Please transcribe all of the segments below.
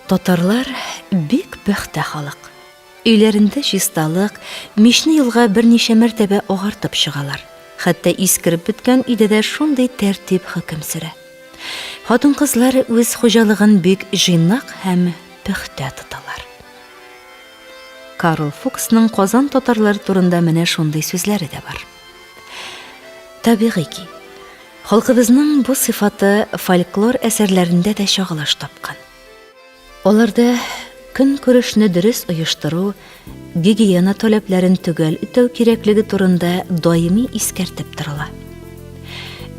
Татарлар бик бөхтә халык. Өйләрендә чисталык, мишне елга берничә мәртәбә агартып чыгалар. Хәтта искереп беткән өйдә дә шундый тәртип хөкем сөрә. Хатын-кызлар үз хуҗалыгын бик җыйнак һәм бөхтә тоталар. Карл Фуксның Казан татарлары турында менә шундый сүзләре дә бар. Табигый ки, халкыбызның бу сыйфаты фольклор әсәрләрендә дә чагылыш тапкан. Аларда көн күрешне дөрес оештыру, гигиена таләпләрен төгәл үтәү кирәклеге турында даими искәртеп торыла.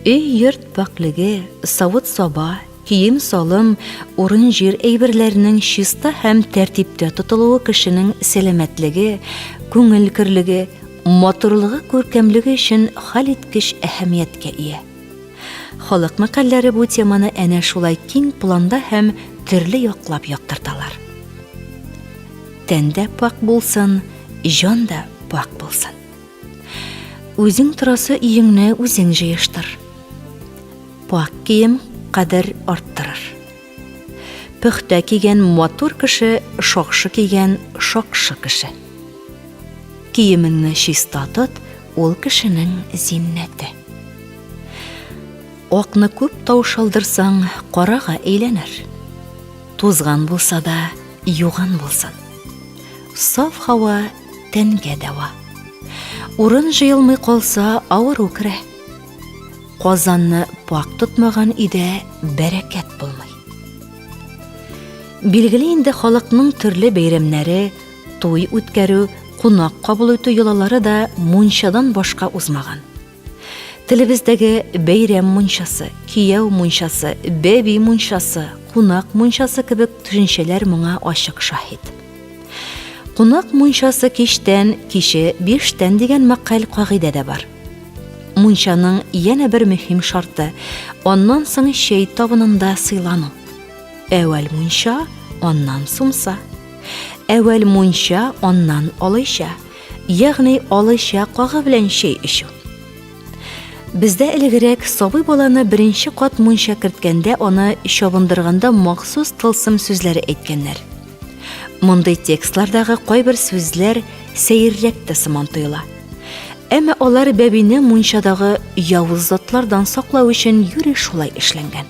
Йорт паклыгы, савыт-саба, кием-салым, урын-җир әйберләренең чиста һәм тәртиптә тотылуы кешенең сәламәтлеге, күңел кирлеге, матурлыгы, күркәмлеге өчен хәлиткеч әһәмияткә ия. Халык мәкальләре бу теманы әнә шулай киң планда һәм төрле яклап яктырталар. Тәндә пак булсын, җан да пак булсын. Үзең торасы өеңне үзең җыештыр. Пак кием кадер арттырыр. Пөхтә кигән матур кеше, шакшы кигән шакшы кеше. Киемеңне чиста тот, ул кешенең зиннәте. Акны күп таушалдырсаң, карага әйләнер. Тузган булса да, юган булсын. Саф һава тәнгә дәва. Урын җыелмый калса, авыру керә. Казанны пак тотмаган өйдә бәрәкәт булмый. Билгеле инде халыкның төрле бәйрәмнәре, туй үткәрү, кунак кабул итү йолалары да мунчадан башка узмаган. Телебездәге бәйрәм мунчасы, кияү мунчасы, бәби мунчасы, кунак мунчасы кебек төшенчәләр моңа ачык шаһид. Кунак мунчасы киштән, кише 5тән дигән мәкаль кагыйдә дә бар. Мунчаның яңа бер мөһим шарты аннан соң чәй табынында сыйлану. Әвәл мунча, аннан сумса. Әвәл мунча, аннан алыйча. Ягъни алыйча кагы белән чәй эчү. Бездә элегрәк сабый баланы беренче кат мунча керткәндә аны чабындырганда махсус тылсым сүзләре әйткәннәр. Мондый текстлардагы кайбер сүзләр сәеррәк тә сыман тоела. Әмма алар бәбине мунчадагы явыз затлардан саклау өчен юри шулай эшләнгән.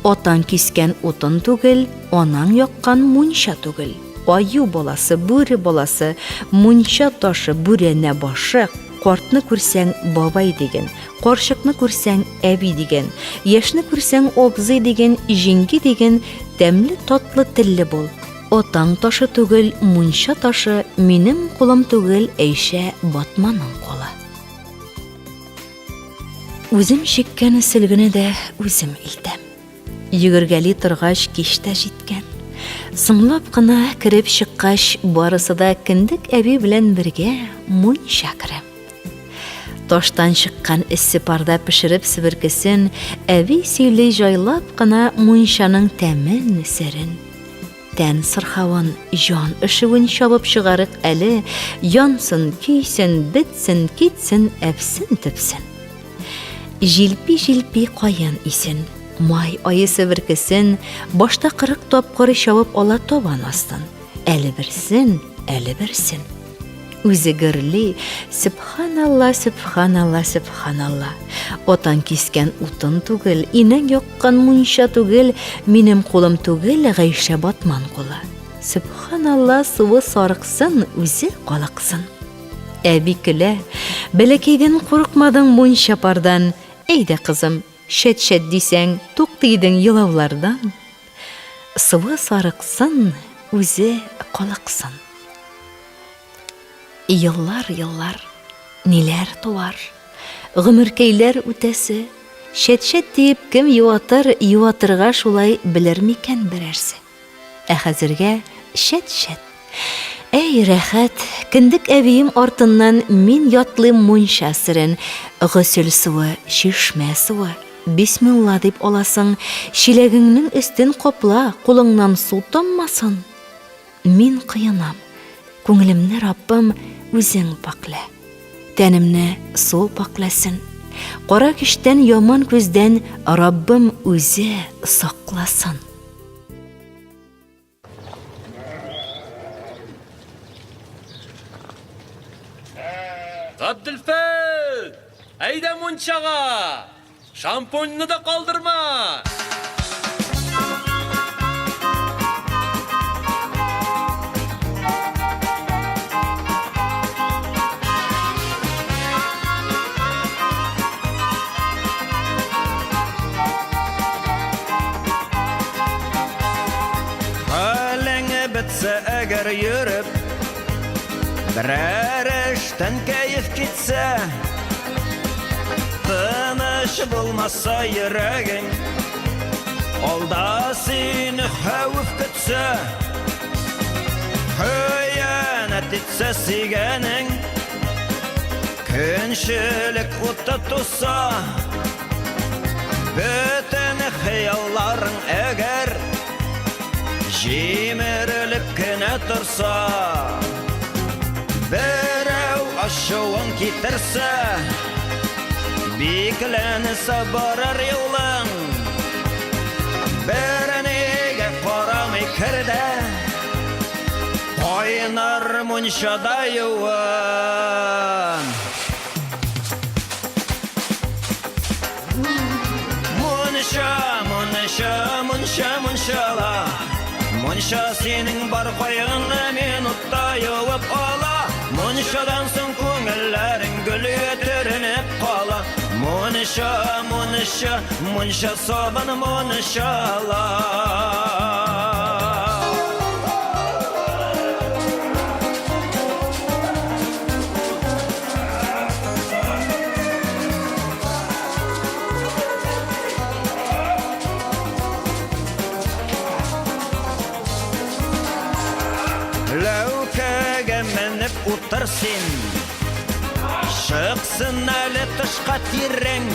Атан кискән утын түгел, анаң яккан мунча түгел. Аю баласы, бүре баласы, мунча ташы, бүрәнә башы, картны күрсәң бабай дигән, карчыкны күрсәң әби дигән, яшьне күрсәң обзый дигән, җиңги дигән, тәмле татлы телле бул. Атаң ташы түгел, мунча ташы, минем кулым түгел, Әйшә Батманың кулы. Үзем чиккән сөлгене дә үзем илтәм. Йөгергәли торгач киштә җиткән. Сыңлап кына кирип чыккач, барысы да киндек әби белән бергә мунча керәм. Таштан чыккан эссе парда пешереп себеркесен, әби сөйли җайлап кына мунчаның тәмен серен. Тән сырхавын, җан ышыуын чабып чыгарык әле, янсын, көйсен, бетсен, китсен, әпсен, тепсен. Җилпи-җилпи каян исен, май айы себеркесен, башта 40 тапкыр чабып ала табан астын. Әле берсен, әле берсен. Үзе гырли, Субханалла, Субханалла, Субханалла. Атан кискән утын түгел, инәң яккан мунча түгел, минем кулым түгел, Әйшә Батман кулы. Субханалла, суы сарыксын, үзе калыксын. Әби көлә, бәләкәйдән курыкмадың мунча пардан. Әйдә кызым, шәт-шәт дисәң, туктыйдың елаулардан. Суы сарыксын, үзе калыксын. Йыллар, ниләр туар, гомеркәйләр үтәсе, шәт-шәт диеп кем юатыр, юатырга шулай белер микән берәрсе. Ә хәзергә шәт-шәт. Әй рәхәт, киндек әбием артыннан мин ятлыйм мунча серен, гөсел суы, чишмә суы. Бисмилла дип аласың, чиләгеңнең өстен капла, кулыңнан су таммасын. Мин кыенам, күңелемне Раббым үзең паклә. Тәнемне су пакласын. Кара киштән, яман күздән Раббым үзе сакласын. Abdülfet! Әйдә мунчаға! Шампуньны да калдырма! Halenge bitse eğer yürüp birer işten keyif gitse, tыныш bulmasa yüreğin, olda seni havuf kütse, hıyanet etse sigenin, künşülük utta tutsa, bütün hıyalların eğer jimirilip kine tursa, birev aşıvan kitirse, biklense barar yolun, biriniga qaramay kirdi, qaynar munshada yuvan. Munshala, munsha sening bar qo'yingni men utta yuvib ola, munshadan so'ng ko'ngillaring gul yetirinib qola, munsha soban munshala. Lövkəgə mənib utırsın, şıqsın əli tışqa tirrən,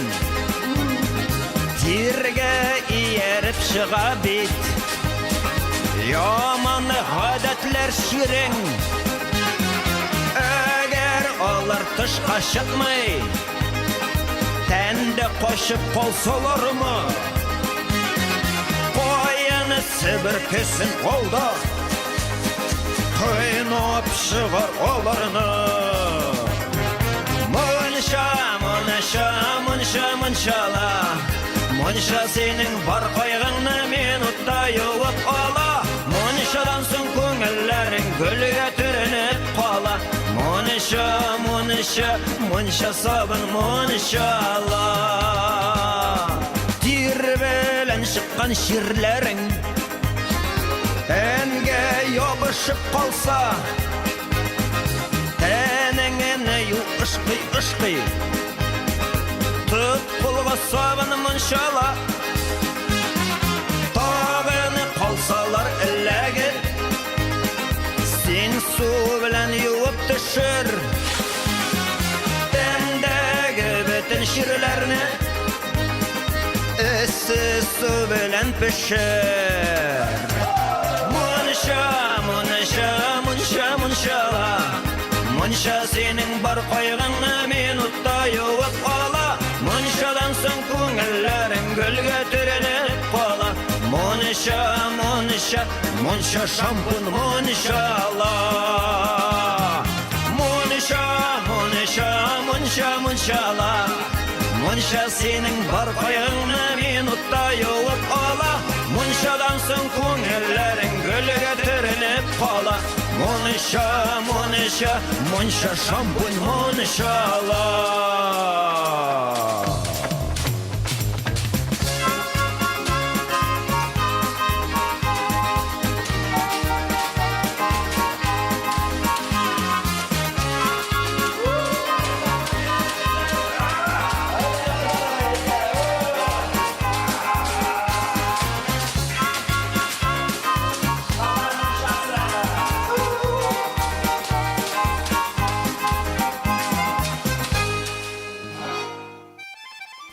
tirgə iyərib şıqa bit, yamanı ғadətlər şirən, əgər onlar tışqa şıqmay, təndə qoşub qolsalar mı, qoyanı sibir kesin oldu, Kıynap şıvar olarını, munshala, munsha senin bar qo'yig'ingni men utta yuvib ola, munshadan so'ng ko'ngillaring gulga tirinib qola, munsha sobin munshala. Tir bilan chiqqan shirlaring Tenge yopışıp kalsa, tenengene yu ışkı, tut kulga sabını munshala, tağını kalsalar ellegi, sen su bilen yuvup düşür, tendegi bütün şirlerini, ıssız su bilen pişir. Munsha sening bar qo'yig'ingni men utta yuvib ola, munshadan so'ng ko'ngillaring gulga tirinib qola, munsha shampun munshala, munshala, munsha sening bar qo'yig'ingni men utta yuvib ola, munshadan so'ng ko'ngillaring gulga tirinib qola, munsha shampun munshala.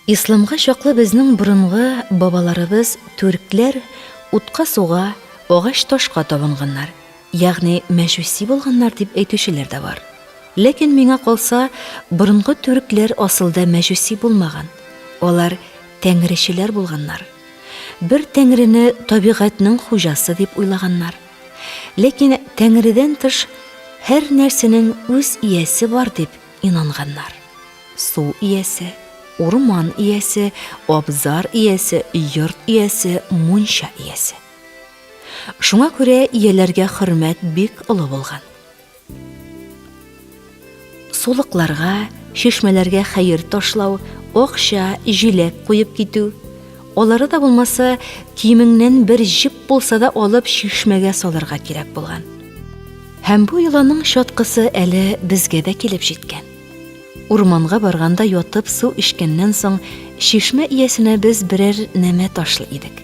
Исламга чаклы безнең борынгы бабаларыбыз түркләр утка суга, агач ташка табынганнар, ягъни мәҗүси булганнар дип әйтүчеләр дә бар. Ләкин миңа калса, борынгы түркләр асылда мәҗүси булмаган. Алар тәңречеләр булганнар. Бер тәңрене табигатьнең хуҗасы дип уйлаганнар. Ләкин тәңредән тыш һәр нәрсәнең үз иясе бар дип инанганнар. Су иясе, урман иясе, абзар иясе, йорт иясе, мунча иясе. Шуңа күрә ияләргә хөрмәт бик олы булган. Сулыкларга, шишмәләргә хәер ташлау, акча, җиләк куеп китү. Олары да булмаса, киемеңнән бер җип булса да алып шишмәгә салырга кирәк булган. Һәм бу йоланың шаткысы әле безгә дә килеп җиткән. Урманга барганда ятып су эчкәннән соң, шишмә иясенә без берәр нәмә ташлый идек.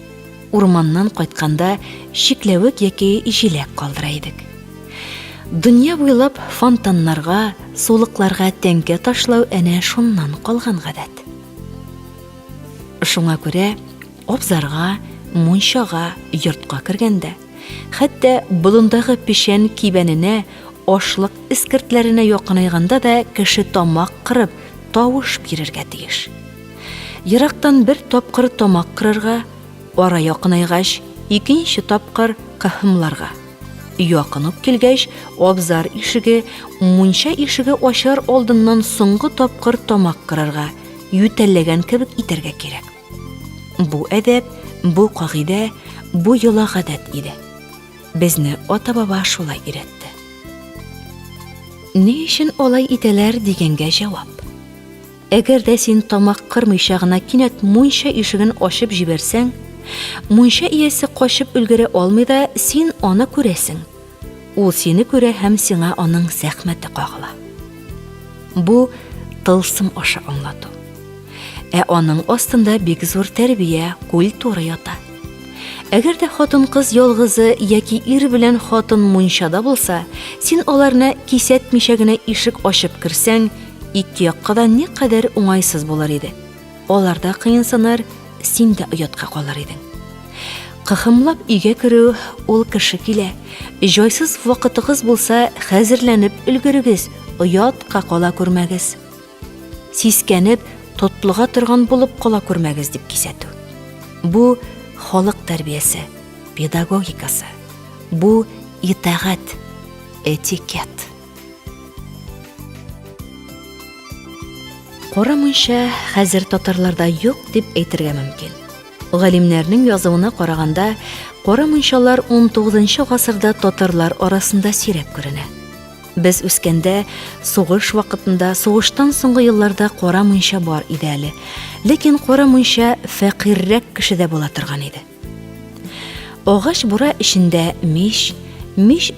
Урманнан кайтканда шикләвек яки җиләк калдыра идек. Дөнья буйлап фонтаннарга, сулыкларга тәңкә ташлау әнә шуннан калган гадәт. Шуңа күрә абзарга, мунчага, йортка кергәндә, хәтта болындагы пешән кибәненә, ашлык искертләренә якынайганда да кеше тамак кырып, тавыш бирергә тиеш. Ерактан бер тапкыр тамак кырырга, ара якынайгач, икенче тапкыр кахымларга. Якын ук килгәч, абзар ишеге, мунча ишеге ачар алдыннан соңгы тапкыр тамак кырырга, ютәлләгән кебек итәргә кирәк. Бу әдәп, бу кагыйдә, бу йола гадәт иде. Безне ата-баба шулай өйрәтте. Ни өчен алай итәләр дигәнгә җавап. Әгәр дә син тамак кырмыйча гына кинәт мунча ишеген ачып җибәрсәң, мунча иясе качып өлгерә алмый да син аны күрәсең. Ул сине күрә һәм сиңа аның зәхмәте кагыла. Бу тылсым аша аңлату. Аның астында бик зур тәрбия, культура ята. Әгәр дә хатын-кыз ялгызы яки ир белән хатын мунчада булса, син аларны кисәтмичә генә ишек ачып кирсәң, ике якка да ни кадәр уңайсыз булыр иде. Аларда кыенсыныр, син дә оятка калыр идең. Кыхымлап өйгә керү, ул кеше килә. Җайсыз вакытыгыз булса, хәзерләнеп өлгерегез, оятка кала күрмәгез. Сискәнеп, тотлыга торган булып кала күрмәгез дип кисәтү. Бу халык тәрбиясе, педагогикасы. Бу итагать, этикет. Кара мунча хәзер татарларда юк дип әйтергә мөмкин. Галимнәрнең язуына караганда, кара мунчалар 19 гасырда татарлар арасында сирәк күренә. Без үскәндә, сугыш вакытында, сугыштан соңгы елларда кара мунча бар иде әле. Ләкин кара мунча фәкыйррәк кешедә була торган иде. Агач бура эчендә мич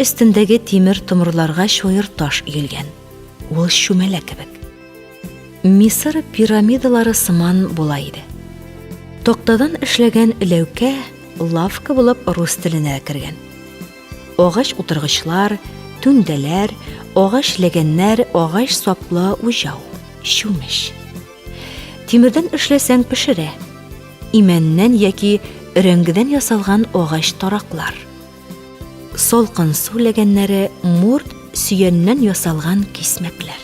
өстендәге тимер томырларга шойыр таш өелгән. Ул шүмәлә кебек. Мисыр пирамидалары сыман була иде. Токтадан эшләгән ләүкә лавка булып рус теленә кергән. Агач утыргычлар, түндәләр, агач ләгәннәр, агач саплы уҗау, шүмеш. Тимердән эшләсәң пешерә. Имәннән яки рәңгедән ясалган агач тараклар. Салкын су ләгәннәре, мурт сөяннән ясалган кисмәкләр.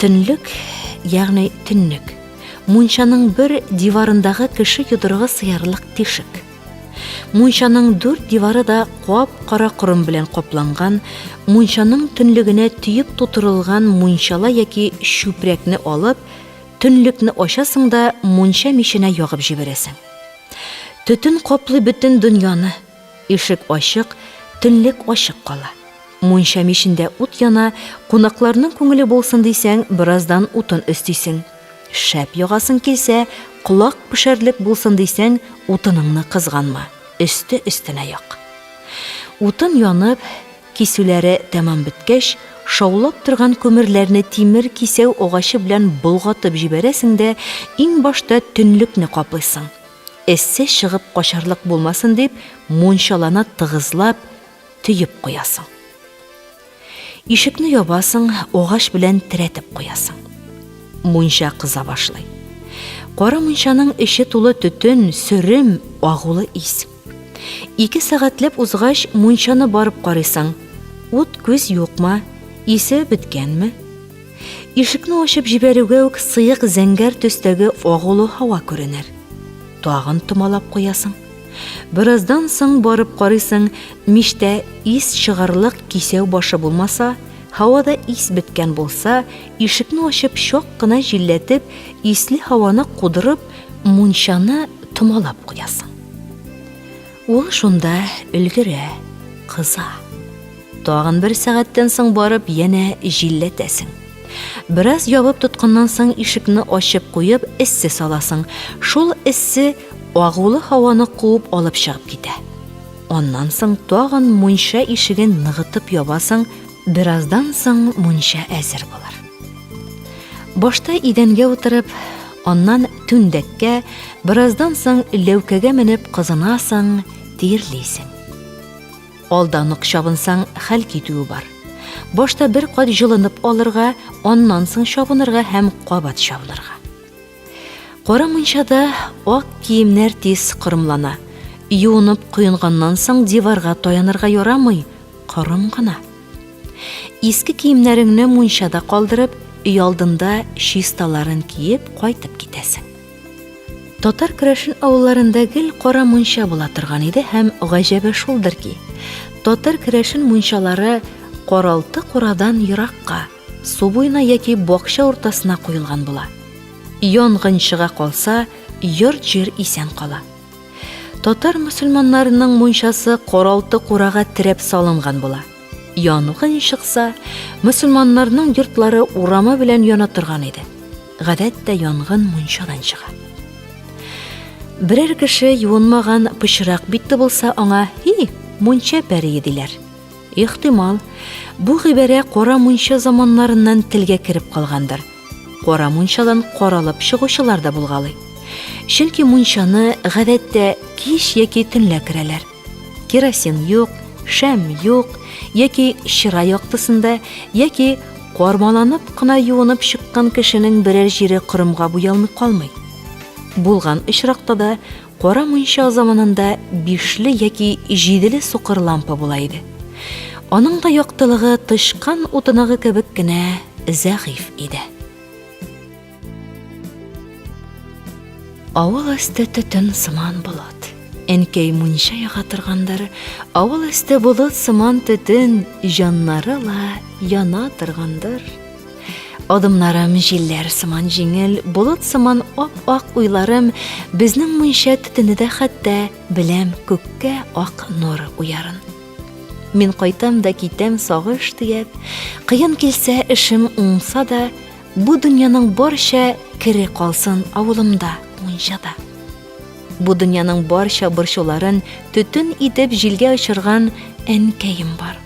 Төнлек, ягъни төннек. Мунчаның бер диварындагы кеше йодрыгы сыярлык тишек. Мунчаның 4 дивары да кап-кара корым белән капланган, мунчаның төнлегенә түйеп тутырылган мунчала яки шүпрәкне алып, төнлекне ачасың да мунча миченә ягып җибәрәсең. Төтен каплый бөтен дөньяны. Ишек ачык, төнлек ачык кала. Мунча мичендә ут яна, кунакларның күңеле булсын дисәң, бераздан утын өстисең. Шәп ягасың килсә, кулак пешәрлек булсын дисәң, утыныңны кызганма. Өсте өстенә як. Утын янып, кисүләре тәмам беткәч, шаулап торган күмерләрне тимер кисәү агачы белән болгатып җибәрәсең дә, иң башта төнлекне каплыйсың. Эссе чыгып качарлык булмасын дип, мунчаланы тыгызлап, төйеп куясың. Ишекне ябасың, агач белән терәтеп куясың. Мунча кыза башлый. Кара мунчаның эче тулы төтен, сөрем, агулы ис. 2 сәгатьләп узгач мунчаны барып карыйсың. Ут күз юкмы, исе биткәнме? Ишекне ачып җибәрүгә үк сыйык зәңгәр төстәге агулы һава күренер. Тагын томалап куясың. Бераздан соң барып карыйсың, миштә ис чыгарлык кисәү башы булмаса, havada ис беткән булса, ишекне ачып чак кына җилләтеп, исле һаваны кудырып, мунчаны томалап куясың. Ул шунда өлгерә, кыза. Тагын бер сәгатьтән соң барып янә җилләтәсең. Бераз ябып тотканнан соң ишекне ачып куеп, эссе саласың. Шул эссе агулы һаваны куып алып чыгып китә. Оннан соң тагын мунча ишеген ныгытып ябасың, бераздан соң мунча әзер булыр. Башта идәнгә утырып, оннан түндәккә, бераздан соң ләүкәгә менеп кызынасың, тирлисең. Алдан ук чабынсаң, хәл китүе бар. Башта бер кат җылынып алырга, оннан соң чабынырга һәм кабат чабынырга. Кара мунчада ак киемнәр тиз кырымлана. Юынып куенганнан соң диварга таянырга ярамый, кырым гына. Иске киемнәреңне мунчада калдырып, өй алдында чисталарын киеп кайтып китәсең. Татар керәшен авылларында гел кара мунча була торган иде һәм гаҗәбе шулдыр ки, татар керәшен мунчалары каралты курадан еракка, су буена яки бакча уртасына куелган була. Янгын чыга калса, йорт-җир исән кала. Татар мөселманнарының мунчасы каралты курага терәп салынган була. Янгын чыкса, мөселманнарның йортлары урама белән яна торган иде. Гадәттә янгын мунчадан чыга. Берәр кеше юынмаган пычрак битте булса, аңа «Хи, мунча пәри» диләр. Ихтимал, бу гыйбарә кара мунча заманнарыннан телгә кирип калгандыр. Кара мунчадан каралып чыгучылар да булгалый. Чөнки мунчаны гадәттә кич яки төнлә керәләр. Керосин юк, шәм юк, яки чыра яктысында, яки кармаланып кына юынып чыккан кешенең берәр җире кырымга буялмый калмый. Булган очракта да кара мунча заманында 5ле яки 7ле сукыр лампа була иде. Аның да яктылыгы тышкан утынагы кебек кенә зәгыйф иде. Авыл өсте төтен сыман болот. Әнкәй мунча яга торгандар, авыл өсте болот сыман төтен, җаннары ла яна торгандыр. Адымнарым җилләр сыман җиңел, болот сыман ап-ак уйларым, безнең мунча төтенедә хәтта беләм күккә ак нур уярын. Мин кайтам да китәм сагыш төяп, кыен килсә эшем уңса да, бу дөньяның барча кире калсын авылымда, мунчада. Бу дөньяның барча борчуларын төтен итеп җилгә очырган әнкәем бар.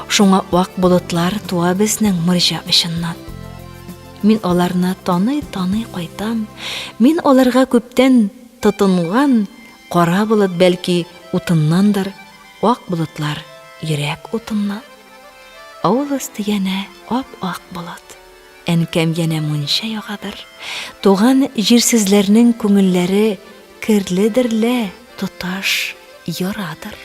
Шуңа ак болытлар туа безнең морҗа очыннан. Мин аларны таный кайтам. Мин аларга күптән тотынган кара болыт бәлки утыннандыр, ак болытлар йөрәк утыннан. Авыл өсте янә ап-ак болыт. Әнкәм янә мунча ягадыр. Туган җирсезләрнең күңелләре кирледерле, туташ ярадыр.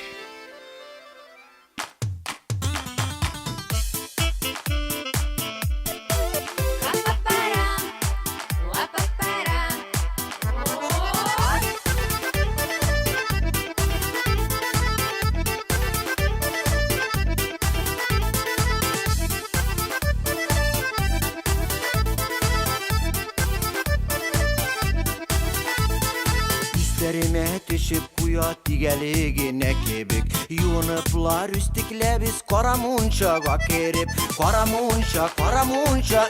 Дәреме төшеп куя тигәлегенә кебек, юыныплар үстиклә без кара мунчага кереп. Кара мунча,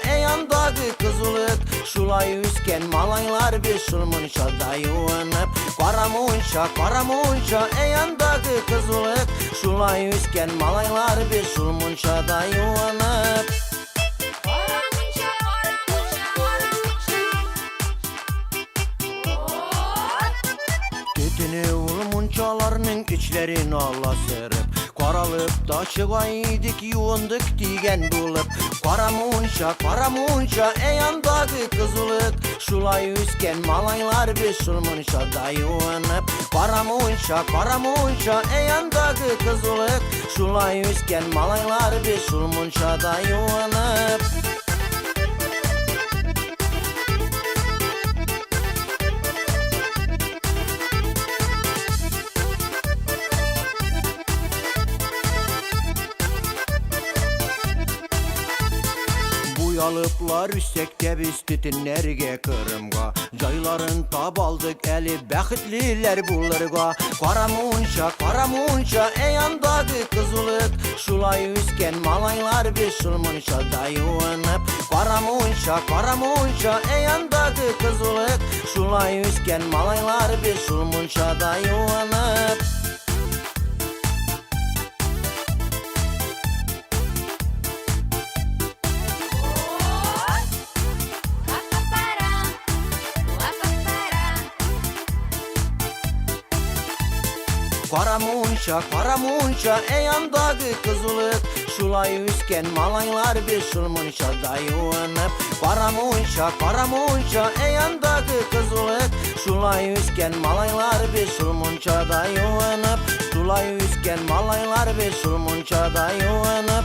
әй андагы кызылык, шулай үскән малайлар без шул мунчада юынып. Кара мунча, әй андагы кызылык, шулай үскән малайлар без шул мунчада юынып. Мунчаларның эчләрен аласырып, каралып та чыга идек, юындык дигән булып. Кара мунча, әй андагы кызылык, шулай үскән малайлар без шул мунчада юынып. Кара мунча, әй андагы кызылык, шулай үскән малайлар без шул мунчада юынып. Alıplar üstekte biz tütünlerge kırımga Jayların tab aldık eli bəxitliler bulurga Karamunça eyandagı kızılık Şulay üsken malaylar biz şulmunşada yuvanıp Karamunça eyandagı kızılık Şulay üsken malaylar biz şulmunşada yuvanıp Karamunça eyandagı kızılık Şulay üsken malaylar bir şulmunşada yuvanıp Karamunça eyandagı kızılık Şulay üsken malaylar bir şulmunşada yuvanıp Şulay üsken malaylar bir şulmunşada yuvanıp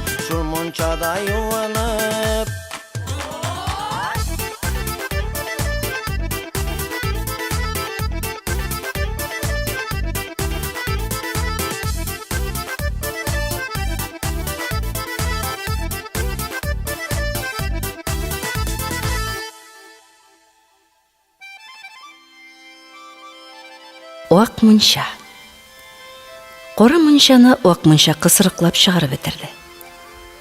Oak muncha. Qora munchani oak muncha qısırıqlab шығарып bitirdi.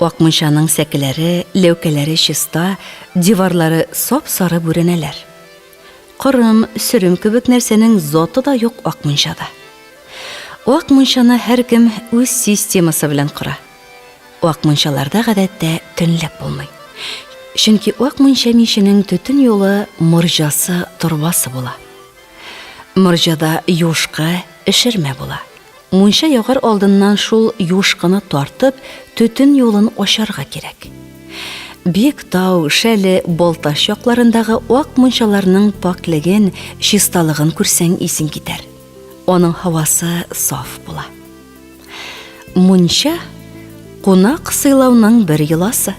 Oak munchaning səkiləri, levkələri şista, divarları sop-sarı bürünələr. Qırım, sürüm kübük нәрсенің zotu da yo'q oak munchada. Oak munchani har kim o'z sistemasi bilan qura. Oak munchalarda гадәттә tünlәп булмый. Чөнки oak muncha mishinin tütün yolu murjасы, turvасы була. Murjada yo'shqi, ishirma bo'la. Muncha yog'ar oldindan shul yo'shqini tortib, tütün yo'lini osharga kerak. Bek tau, shali, boltash yoqlarındagı oq munchalarning pokligin, shistaligin ko'rsang esing ketar. Оның havası sof bo'la. Muncha qo'noq siylauning bir yilasi.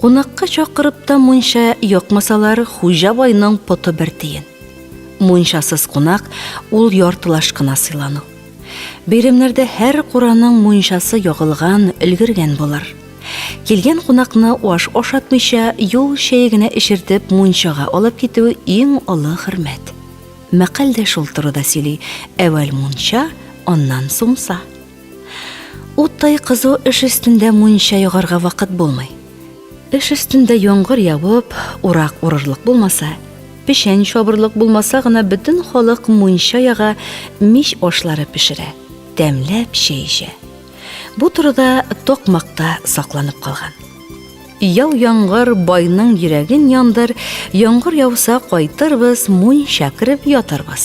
Qo'noqqa chaqirib da muncha yoqmasalar xo'ja boyning poti bir tiyin. Munchasız qo'noq ul yortilashqina siylanu. Berimlerde her Qur'anның munchasi yoğılgan, ülgürgen bolar. Kelgen qo'noqni oşatmıyша yol şeyigine işirtip munchaga olib ketuvi eng ulu hürmet. Maqalda shul turida sili, evvel muncha, ondan so'ngsa. O'tday qizu ish ustida muncha yog'arga vaqt bo'lmay. Ish ustida yomg'ir yog'ib, uraq ururliq bo'lmasa, pişen şobırlık bulmasa gına bütün xalq muncha yağa mish oshlari pishira, demlab şeyişe. Bu turda toqmaqta saqlanib qalgan. Яу яңгыр байның йөрәген яндыр, яңгыр яуса кайтырбыз, muncha кирип ятарбыз.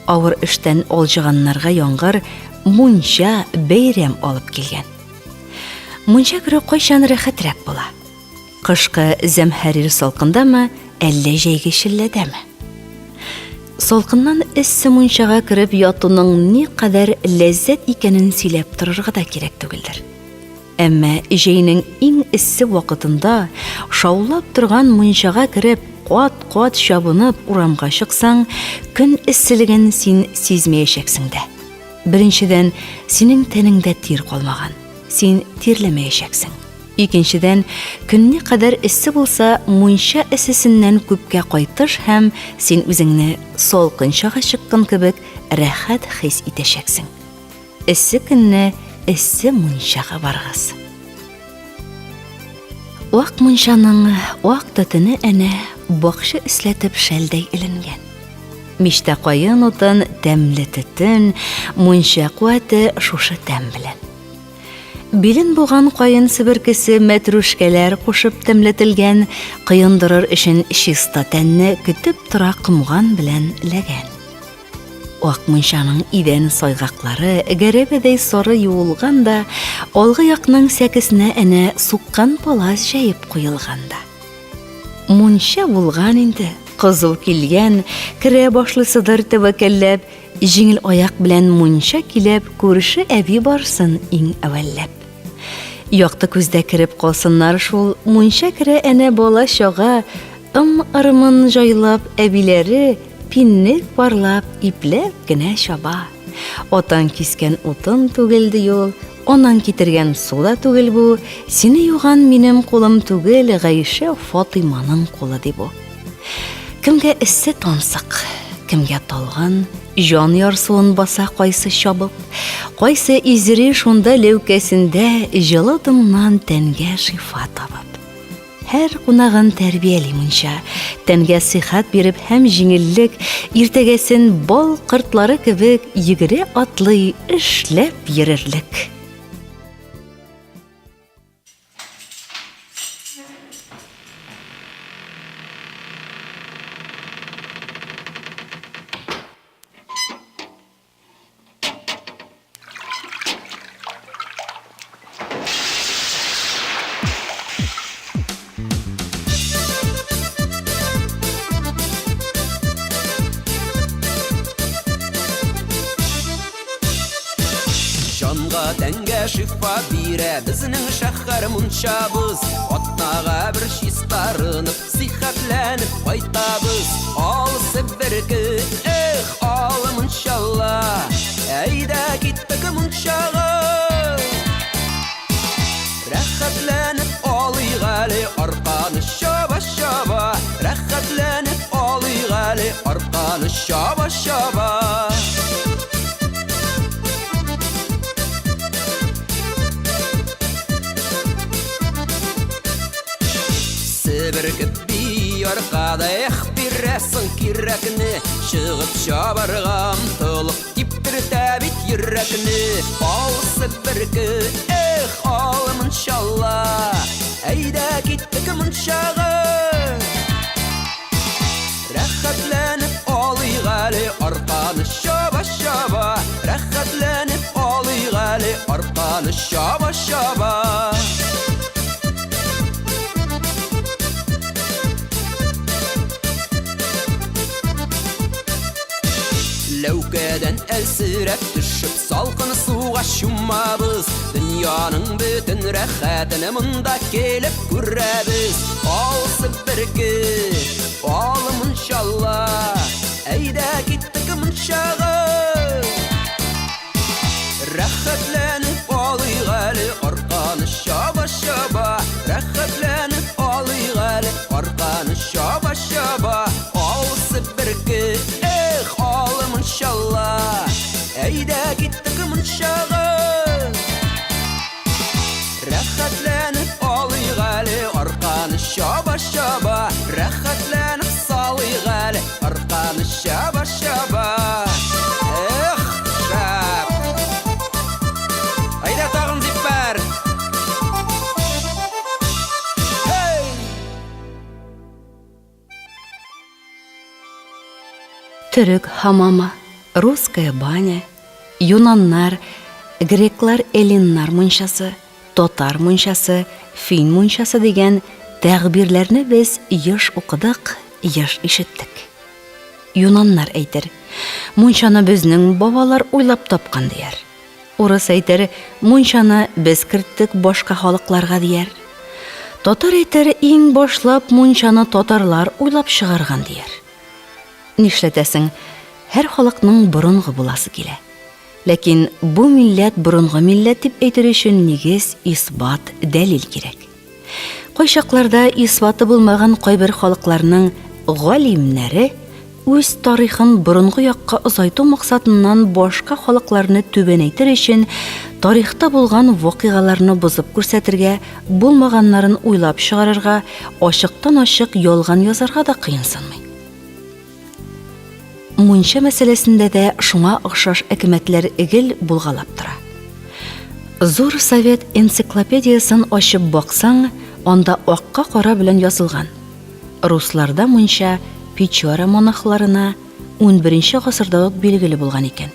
Авыр эштән алҗыганнарга яңгыр muncha бәйрәм алып килгән. Muncha кирип кайчан рәхәтрәк була. Кышкы зәмһәрир салкындамы, әллә җәйге шилләдәме? Салкыннан эссе munchaga кирип ятуның ни кадәр ләззәт икәнен сөйләп торырга да кирәк түгелдер. Әмма җәйнең иң эссе вакытында шаулап торган munchaga кирип, кат-кат чабынып урамга чыксаң, көн эсселеген син сизмәячәксең дә. Беренчедән, синең тәнеңдә тир калмаган. Син тирләмәячәксең. Икенчедән, көнне кадәр эссе булса, muncha эссесеннән күпкә кайтыш һәм син үзеңне салкынчага чыккан кебек рәхәт хис итәчәксең. Эссе көнне эссе munchaga баргыз. Ак munchaның ак төтене әнә бакча эсләтеп шәлдәй иленгән. Миштә кайын утын, тәмле төтен, muncha куәте шушы тәм белән. Билен буган кайын себеркесе мәтрүшкәләр кушып тәмләтелгән, кыендырыр өчен чиста тәнне көтеп тора кымган белән ләгән. Ак munchaның идән сайгаклары гәрәбәдәй сары юылган да, алгы якның сәкесенә әнә суккан палас җәеп куелганда. Muncha булган инде, кызыл килгән, кирә башлысыдыр тәвәккәлләп, җиңел аяк белән muncha килеп, күрше әби барсын иң әвәлләп. Якты күздә кирип калсыннар шул, muncha кирә әнә бала чага, ырмын җайлап, әбиләре пинник барлап, ипләп кенә чаба. Атан кискән утын түгелде юл, Онан китергән суда түгел бу, сине юган минем кулым түгел, Гайша Фатиманың кулы ди бу. Кемгә эссе тансык, кемгә талган, жан ярсуын баса кайсы чабып, кайсы изри шунда ләүкәсендә җылы дымнан тәнгә шифа табып. Һәр кунагын тәрбияли мунча, тәнгә сихәт биреп һәм җиңеллек, иртәгәсен бал кыртлары кебек йөгере атлый эшләп йөрерлек. Жанга тәнгә шифа бирә безнең шәһәр мунчабыз. Атнага бер чистарынып, сихәтләнеп кайтабыз. Алсы бергә, ал мунчалла, әйдә киттек мунчага. Рәхәтләнеп алыйк әле арканы чаба-чаба. Рәхәтләнеп алыйк әле арканы чаба-чаба. Себеркеп аркада бирәсең кирәкне, чыгып чабарга омтылып типтертә бит йөрәкне. Алсы берге, ал мунчалла, әйдә киттек мунчага. Рәхәтләнеп алыйк әле арканы чаба-чаба. Рәхәтләнеп алыйк әле арканы чаба-чаба. Ләүкәдән әлсерәп төшеп, салкын суга чумабыз. Дөньяның бөтен рәхәтен монда келеп күрәбез. Алсы берге, ал мунчалла, әйдә киттек мунчага. Рәхәтләнеп алыйк әле арканы чаба-чаба. Рәхәтләнеп алыйк әле арканы чаба-чаба. Алсы берге, ал мунчалла, әйдә киттек мунчага. Рәхәтләнеп алыйк әле арканы чаба-чаба. Рәхәтләнеп салыйк әле арканы чаба-чаба. Шап! Әйдә тагын дип бер. Төрек хамама, русская баня, юнаннар, греклар эллиннар мунчасы, татар мунчасы, фин мунчасы дигән тәгъбирләрне без еш укыдык, еш ишеттек. Юнаннар әйтер, мунчаны безнең бабалар уйлап тапкан дияр. Урыс әйтер, мунчаны без керттек башка халыкларга дияр. Татар әйтер, иң башлап мунчаны татарлар уйлап чыгарган дияр. Нишләтәсең, һәр халыкның борынгы буласы килә. Ләкин бу милләт борынгы милләт дип әйтер өчен нигез, исбат, дәлил кирәк. Кайчакларда исбаты булмаган кайбер халыкларның галимнәре үз тарихын борынгы якка озайту максатыннан башка халыкларны түбәнәйтер өчен тарихта булган вакыйгаларны бозып күрсәтергә, булмаганнарын уйлап чыгарырга, ачыктан-ачык ялган язарга да кыенсынмый. Мунча мәсьәләсендә дә шуңа охшаш әкмәтләр игел булгалап тора. Зур совет энциклопедиясын ачып баксаң, анда акка кара белән язылган. Русларда мунча Печора монахларына 11-нче гасырда ук билгеле булган икән.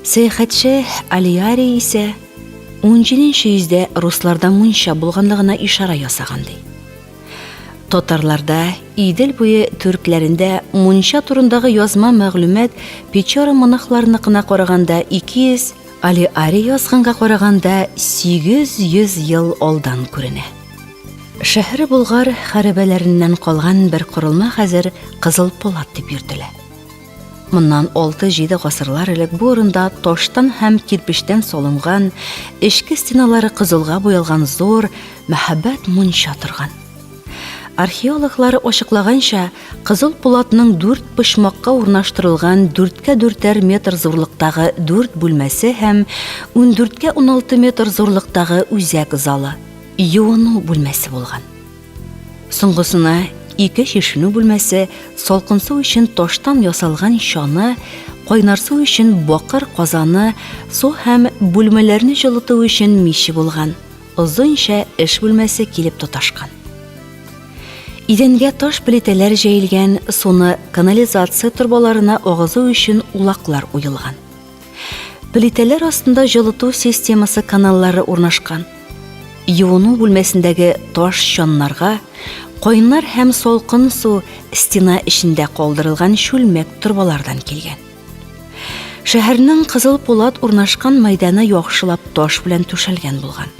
Сәяхәтче Алиари исә 17-нче йөздә русларда мунча булганлыгына ишара ясаган ди. Татарларда Идел буе төркләрендә мунча турындагы язма мәгълүмат Печора монахларыныкына караганда 200, Алиари язганга караганда 800 ел алдан күренә. Шәһәр Болгар хәрабәләреннән калган бер корылма хәзер Кызыл Полат дип йөртелә. Моннан 6-7 гасырлар элек бу урында таштан һәм кирпечтән салынган, эчке стеналары кызылга буялган зур мәхәббәт мунча торган. Археологлары ачыклаганча, Кызыл Пулатның 4 почмакка урнаштырылган 4-4 метр зурлыктагы 4 бүлмәсе һәм 14-16 метр зурлыктагы үзәк залы, юыну бүлмәсе булган. Соңгысына 2 шишенү бүлмәсе, салкын су өчен таштан ясалган чаны, кайнар су өчен бакыр казаны, су һәм бүлмәләрне җылыту өчен миче булган. Озынча эш бүлмәсе килеп тоташкан. Идәнгә таш плитәләр җәелгән, суны канализация торбаларына агызу өчен улаклар уелган. Плитәләр астында җылыту системасы каналлары урнашкан. Юыну бүлмәсендәге таш чаннарга кайнар һәм салкын су стена эчендә калдырылган шүлмәк торбалардан килгән. Шәһәрнең Кызыл Пулат урнашкан мәйданы яхшылап таш белән түшәлгән булган.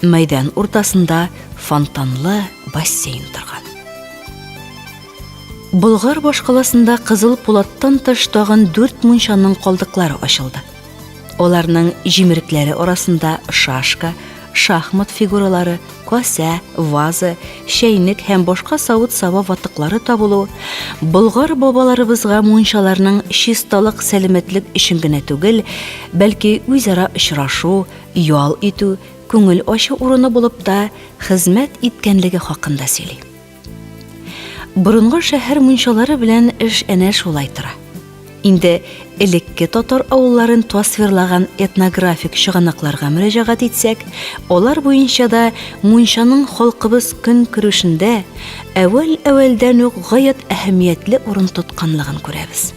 Мәйдан уртасында фонтанлы бассейн торган. Болгар башкаласында Кызыл Пулаттан тыш тагын 4 мунчаның калдыклары ачылды. Аларның җимерекләре арасында шашка, шахмат фигуралары, каса, ваза, чәйнек һәм башка савыт-саба ватыклары табылу, болгар бабаларыбызга мунчаларның чисталык, сәламәтлек өчен генә түгел, бәлки үзара очрашу, ял итү, күңел ачу урыны булып да хезмәт иткәнлеге хакында сөйли. Борынгы шәһәр мунчалары белән эш әнә шулай тора. Инде элекке татар авылларын тасвирлаган этнографик чыганакларга мөрәҗәгать итсәк, алар буенча да мунчаның халкыбыз көн күрешендә әвәлдән үк гаять әһәмиятле урын тотканлыгын күрәбез.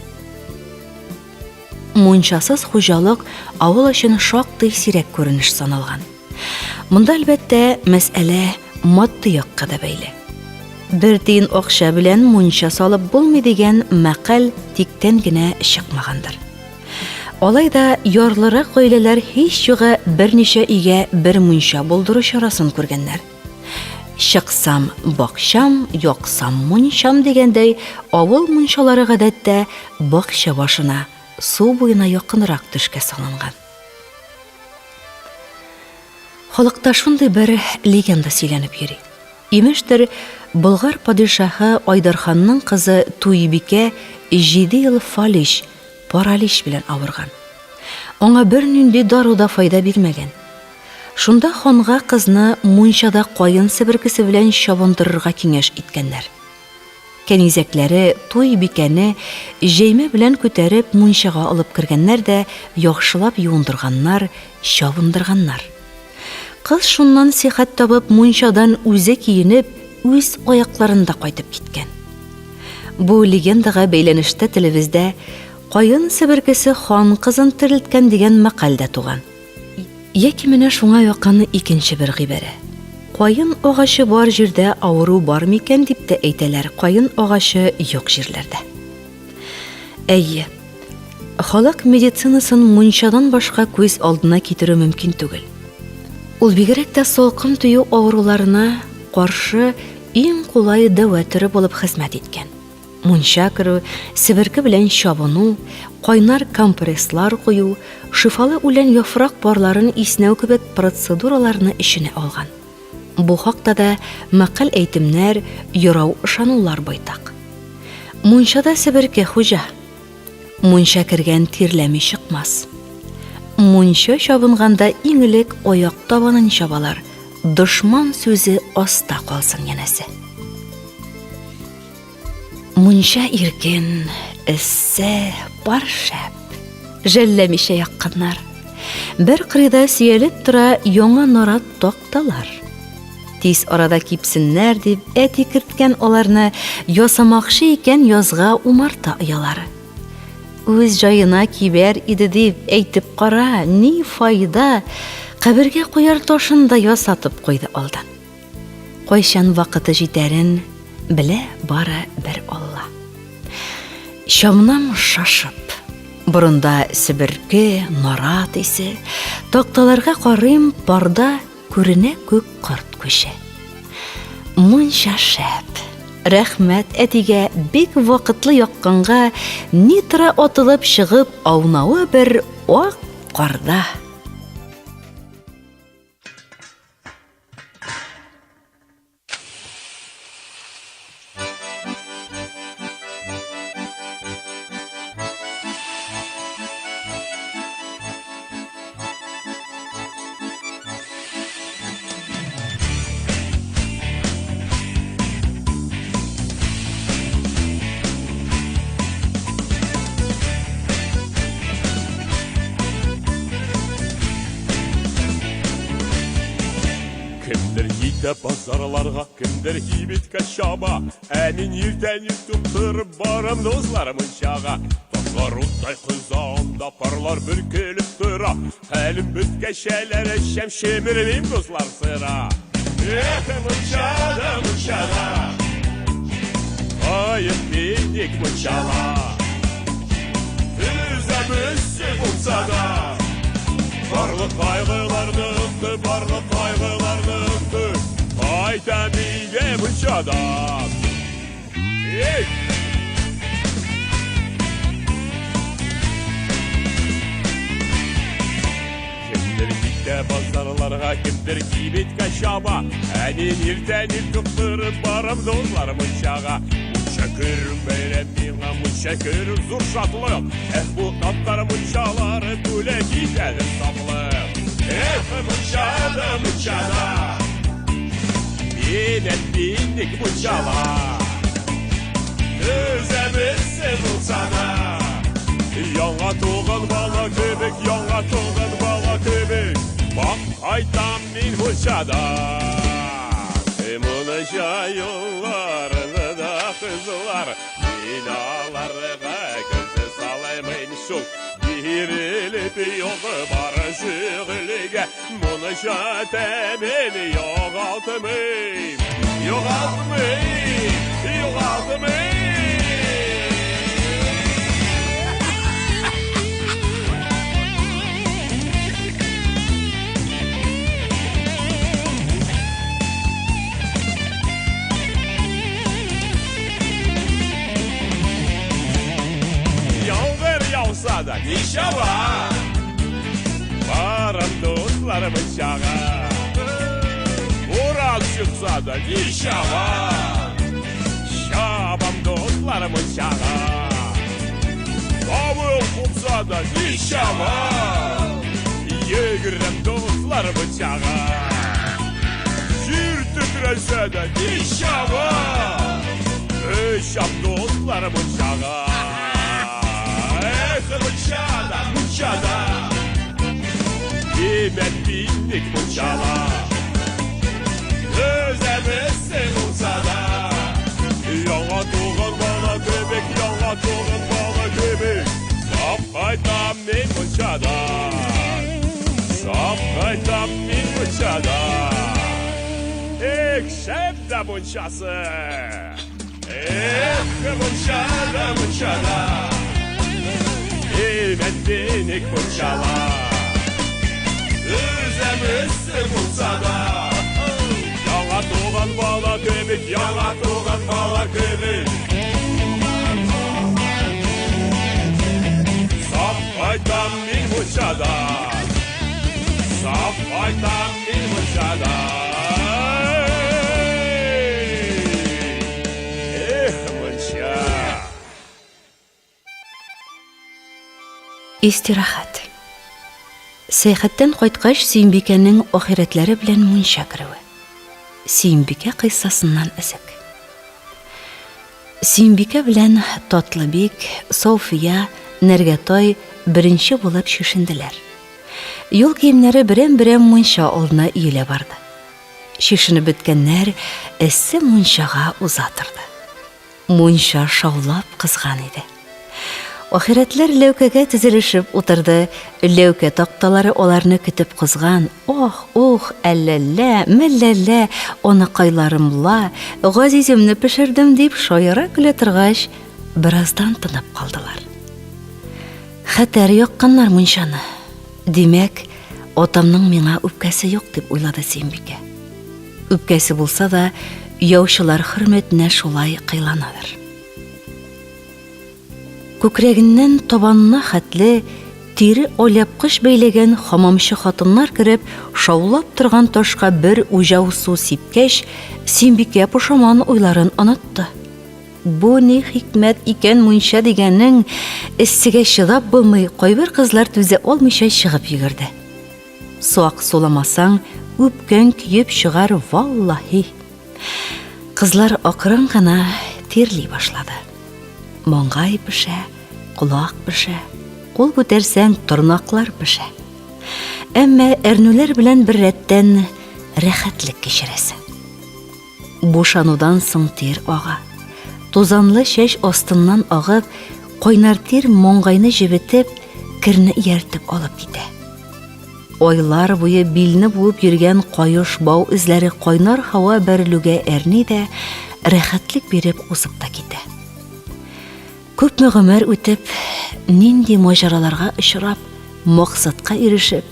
Мунчасыз хуҗалык авыл өчен шактый сирәк күренеш саналган. Монда әлбәттә мәсьәлә матди якка да бәйле. Бер тиен акча белән мунча салып булмый дигән мәкаль тиктән генә чыкмагандыр. Алай да ярлырак гаиләләр һич югы берничә өйгә бер мунча булдыру чарасын күргәннәр. Чыксам бакчам, яксам мунчам дигәндәй, авыл мунчалары гадәттә бакча башына, су буена якынрак төшкә салынган. Халыкта шундый бер легенда сөйләнеп йөри. Имештер, Болгар падишаһы Айдарханның кызы Туйбикә 7 ел фалич, паралич белән авырган. Аңа бер нинди дару да файда бирмәгән. Шунда ханга кызны мунчада кайын себеркесе белән чабындырырга киңәш иткәннәр. Кәнизәкләре Туйбикәне җәймә белән күтәреп мунчага алып кергәннәр дә яхшылап юындырганнар, чабындырганнар. Кыз шуннан сихәт табып мунчадан үзе киенеп, үз аякларында кайтып киткән. Бу легендага бәйләнештә телебездә кайын себеркесе хан кызын терелткән дигән мәкаль туган. Яки менә шуңа якын икенче бер гыйбарә. Кайын агачы бар җирдә авыру бар микән дип тә әйтәләр, кайын агачы юк җирләрдә. Әйе, халык медицинасын мунчадан башка күз алдына китерү мөмкин түгел. Ул бигрәк тә салкын тую авыруларына каршы иң кулай дәва түрі булып хезмәт иткән. Мунча керү, себерке белән чабыну, кайнар компресслар кую, шифалы үлән яфрак парларын иснәү кебек процедураларны иченә алган. Бу хакта да мәкаль әйтемнәр, ярау ышанулар байтак. Мунчада себерке хуҗа. Мунча кергән тирләми чыкмас. Мунча чабынганда иң элек аяк табанын чабалар. Дошман сүзе аста калсын янәсе. Мунча иркен, эссе, бар шәп. Жәлләмичә якканнар. Бер кырыйда сөялеп тора яңа нарат такталар. Тиз арада кипсеннәр дип әти керткән аларны ясамакчы икән язга умарта оялары. Үз җаена кибәр иде дип әйтеп кара, ни файда? Кабергә куяр ташын да ясатып куйды алдан. Кайчан вакыты җитәрен белә бары бер Алла. Шамнам шашып, бурында себерке, нарат исе, такталарга карыйм, парда күренә күк карт күше. Мунча шәп, Рәхмәт әтигә бик вакытлы якканга нитра атылып чыгып аунавы бер ак карда. Кімдір еді базарларға, кімдір ебетке шаба, әмін ертен тұқтырып барым дозлар мұншаға. Тоқлар ұттай қызағында парлар бір келіп тұра, әлім бүтке шәлері шәм шемірмейм дозлар сыра. Еті мұншада, мұншада, айып бейнек мұншала, үзі болса да, барлық қайғыларды ұқты, барлық қайғыларды ұқты, айта бейге мұншада. Кімдір кетті базарларға, кімдір кибетке шаба, әнен ертән тұқтырып барым дозлар мұншаға. Мұншакөрім бәйлем миңа, мұншакөрім зұр шатлық, бұл таптар мұншалары көлі кетәдім саплық. Мұншада, мұншада, бейнет бейнек мұншала, өзімізі болса да, яңа туған бала көбік, яңа туған бала көбік, бақ айтам мен мұншада. Мұнша yollarını da kızlar, binalarına gözü salaymayın şok. Dirilip yok barışıqlığa, мұнша təmin yoğaltmayın, yoğaltmayın, yoğaltmayın. Yağsa da nişava, barım dostlarım çağa. Ural çıksa da nişava, şabam dostlarım çağa. Avul kopsa da nişava, yeğirem dostlarım çağa. Şir tükrese de nişava, öşam dostlarım çağa. Мұншада, мұншада, емен бейнек мұншала, өзімізі болса да, яңа туған бала көбек, яңа туған бала көбек, сап қайтам мен мұншада, сап қайтам мен мұншада. Шәпті мұншасы, мұншада, мұншада, Emen denek мұншала, өзімізі болса да, яңа туған бала көбік, яңа туған бала көбік. Сап қайтам мен мұншада, сап қайтам мен мұншада. Мұнша. Истирахат. Сәйхәттән кайткач Сөембикәнең ахирәтләре белән мунча керүе. Сөембикә кыйссасыннан әсек. Сөембикә белән Татлыбек, Сауфия, Нәргәтай беренче булып шишенделәр. Юл киемнәре берәм-берәм мунча алдына иелә барды. Шишенеп беткәннәр эссе мунчага узатырды. Мунча шаулап кызган иде. Ахирәтләр ләүкәгә тезелешеп утырды. Ләүкә такталары аларны көтеп кызган. Ох, әлләллә, мәлләллә, анакайларымла, газиземне пешердем дип шаяра көлә торгач, бераздан тынып калдылар. Хәтәр якканнар мунчаны. Димәк, атамның миңа үпкәсе юк дип уйлады Сөембикә. Үпкәсе булса да, яучылар хөрмәтенә шулай кыйланалар. Күкрәгеннән табанына хәтле тире оляпкыш бәйләгән хамамчы хатыннар кереп, шаулап торган ташка бер уҗау су сипкәч, Сөембикә пошаман уйларын онытты. Бу ни хикмәт икән мунча дигәнең, эссегә чыдап булмый, кайбер кызлар түзә алмыйча чыгып йөгерде. Суак суламасаң, үпкән күйеп чыгар валлаһи. Кызлар акрын гына тирли башлады. Маңгай пешә, кулак пешә, кул күтәрсәң тырнаклар пешә. Әмма әрнүләр белән бер рәттән рәхәтлек кичерәсең. Бушанудан соң тир ага. Тузанлы чәч астыннан агып, кайнар тир маңгайны җебетеп, кирне ияртеп алып китә. Ойлар буе билне булып йөргән кайыш бау эзләре кайнар һава бәрелүгә әрни дә, рәхәтлек биреп узып та китә. Күпме гомер үтеп, нинди маҗараларга очрап, максатка ирешеп,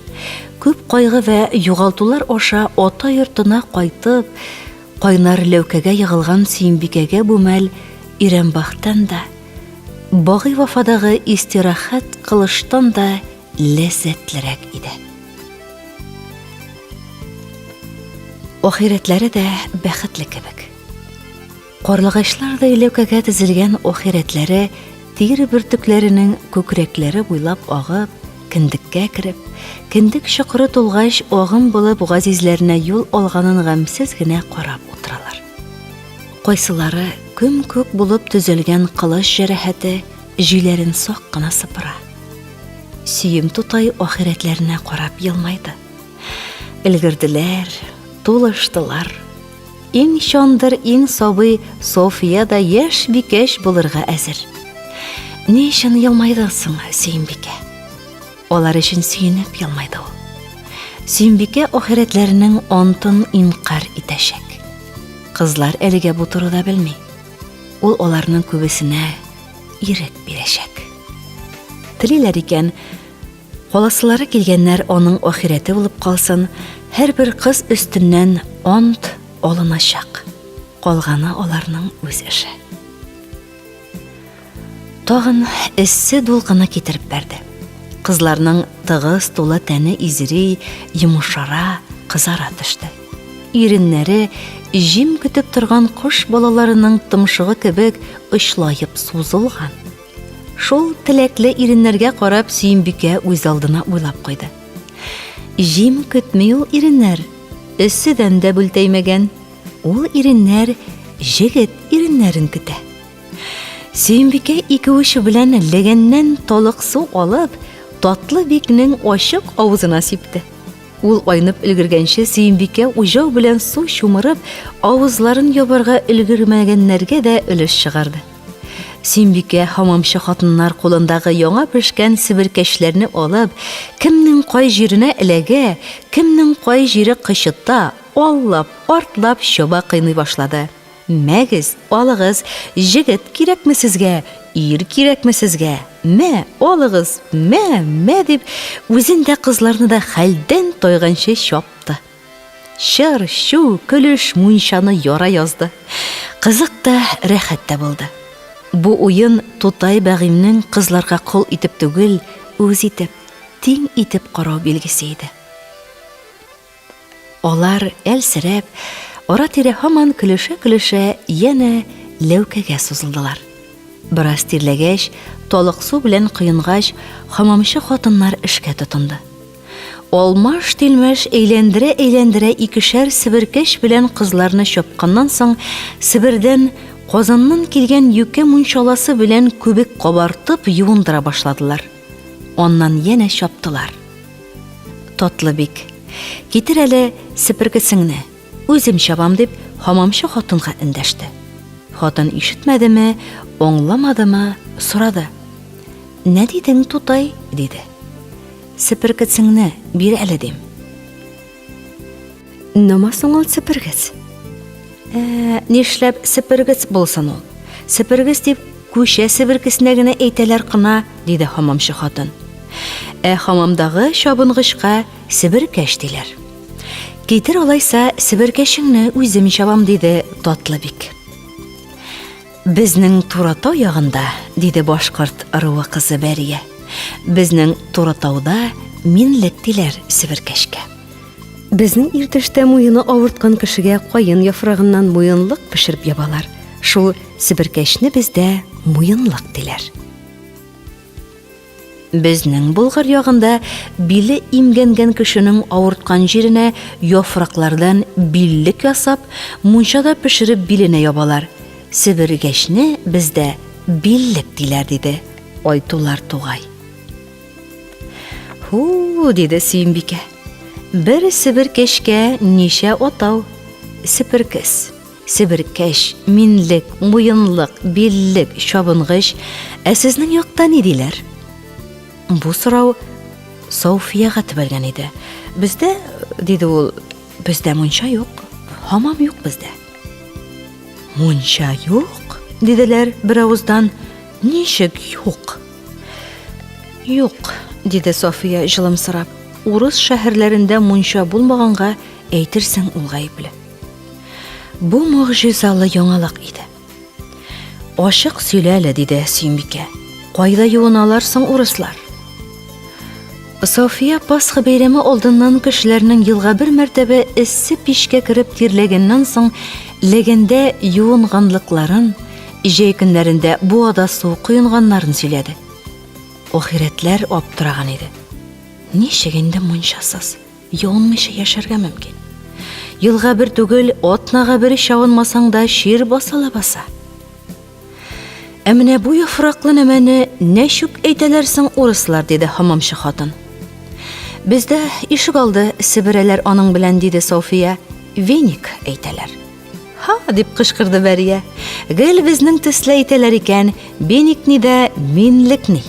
күп кайгы вә югалтулар аша ата йортына кайтып, кайнар ләүкәгә ягылган Сөембикәгә бу мәл Ирембахтан да, багый вафадагы истирахат кылыштан да ләззәтлерәк иде. Ахирәтләре дә бәхетле кебек. Карлыгачлар да ләүкәгә тезелгән ахирәтләре тир бөртекләренең күкрәкләре буйлап агып, киндеккә кереп, киндек чокыры тулгач агым булып газизләренә юл алганын гамсез генә карап утыралар. Кайсылары күм-күк булып төзелгән кылыч җәрәхәте җиләрен сак кына сыпыра. Сөем тутай ахирәтләренә карап елмайды. Илгерделәр, тулыштылар. Иң шандыр, иң сабый София да яшь бикәш булырга әзер. Ни өчен елмайдыңсың, Сөембикә? Алар өчен сөенеп елмайды ул. Сөембикә ахирәтләренең антын инкар итәчәк. Кызлар әлегә бу турыда белми. Ул аларның күбесенә ирек бирәчәк. Телиләр икән, каласылары килгәннәр аның ахирәте булып калсын, һәрбер кыз өстеннән ант алыначак. Калганы аларның үз эше. Тагын эссе дулкыны китереп бәрде. Кызларның тыгыз тулы тәне изри, йомышара, кызара төште. Иреннәре җим көтеп торган кош балаларының тымшыгы кебек очлаеп сузылган. Шул теләкле иреннәргә карап Сөембикә үз алдына уйлап куйды. Җим көтми ул иреннәр, эсседән дә бүлтәймәгән. Ул иреннәр җегет иреннәрен көтә. Сөембикә ике ушы белән ләгәннән талык су алып, татлы бикнең ачык авызына сипте. Ул айнып өлгергәнче Сөембикә уҗау белән су чумырып, авызларын ябарга өлгермәгәннәргә дә өлеш чыгарды. Сөембикә хамамчы хатыннар кулындагы яңа пешкән себеркәчләрне алып, кемнең кай җиренә эләгә, кемнең кай җире кычыта, аллап, артлап чаба кыйный башлады. Мәгез, алыгыз, җегет кирәкме сезгә, ир кирәкме сезгә? Мә, алыгыз, мә дип, үзендә кызларны да хәлдән тойганчы чапты. Чыр, шу, көлеш мунчаны яра язды. Кызык та, рәхәт тә булды. Бу уен Тутай бәгыймнең кызларга кол итеп түгел, үз итеп, тиң итеп карау билгесе иде. Алар әлсерәп, ара-тирә һаман көлешә-көлешә янә ләүкәгә сузылдылар. Бераз тирләгәч, талык су белән кыенгач, хамамчы хатыннар эшкә тотынды. Алмаш-тилмәш әйләндерә икешәр себеркәч белән кызларны чапканнан соң, Себердән Казаннан килгән юкә мунчаласы белән күбек кабартып юындыра башладылар. Оннан янә чаптылар. Татлыбик, китер әле себеркесеңне, үзем чабам дип, хамамчы хатынга эндәште. Хатын ишетмәдеме, аңламадымы, сорады. Нә дидең, Тутай? Диде. Себеркесеңне бир әле дим. Нема соң ул себергес? Нишләп себергес булсын ул? Себергес дип күчә себеркесенә генә әйтәләр кына, диде хамамчы хатын. Хамамдагы чабынгычка себеркәш диләр. Китер алайса себеркәшеңне үзем чабам, диде Татлыбик. Безнең Туратау ягында, диде башкорт ыруы кызы Бәрия. Безнең Туратауда минлек диләр себеркәшкә. Безнең иртештә муены авырткан кешегә кайын яфрагыннан муенлык пешереп ябалар. Шул себеркәшне бездә муенлык диләр. Безнең Болгар ягында биле имгәнгән кешенең авырткан җиренә яфраклардан биллек ясап, мунчада пешереп биленә ябалар. Себеркәшне бездә биллек диләр, диде Айтулар тугай. Ху, диде Сөембикә. Бер себеркәшкә ничә атау? Себеркәс, себеркәш, минлек, муенлык, биллек, чабынгыч. Ә сезнең якта ни диләр? Бу сорау Софияга төбәлгән иде. Бездә, диде ул, бездә мунча юк. Хамам юк бездә. Мунча юк, диделәр бер авыздан. Ничек юк? Юк, диде София җылымсырап. Урыс шәһәрләрендә мунча булмаганга әйтерсең ул гаепле. Бу мөгъҗизалы яңалык иде. Ашык сөйләле, диде Сөембикә. Кайда юыналар соң урыслар? София Пасха бәйрәме алдыннан кешеләрнең елга бер мәртәбә эссе пишкә кереп тирләгәннән соң ләгәндә юынганлыкларын, җәй көннәрендә буада су куенганнарын сөйләде. Ахирәтләр аптыраган иде. Ничек инде мунчасыз, юынмыйча яшәргә мөмкин? Елга бер түгел, атнага бер чавынмасаң да шир басала баса. Ә менә бу яфраклы нәмәне нәчүк әйтәләр соң урыслар, диде хамамчы хатын. Бездә ишек алды себерәләр аның белән, диде София. Веник әйтәләр. Ха, дип кычкырды Бәрия. Гел безнең төсле әйтәләр икән, веникни дә минлекни.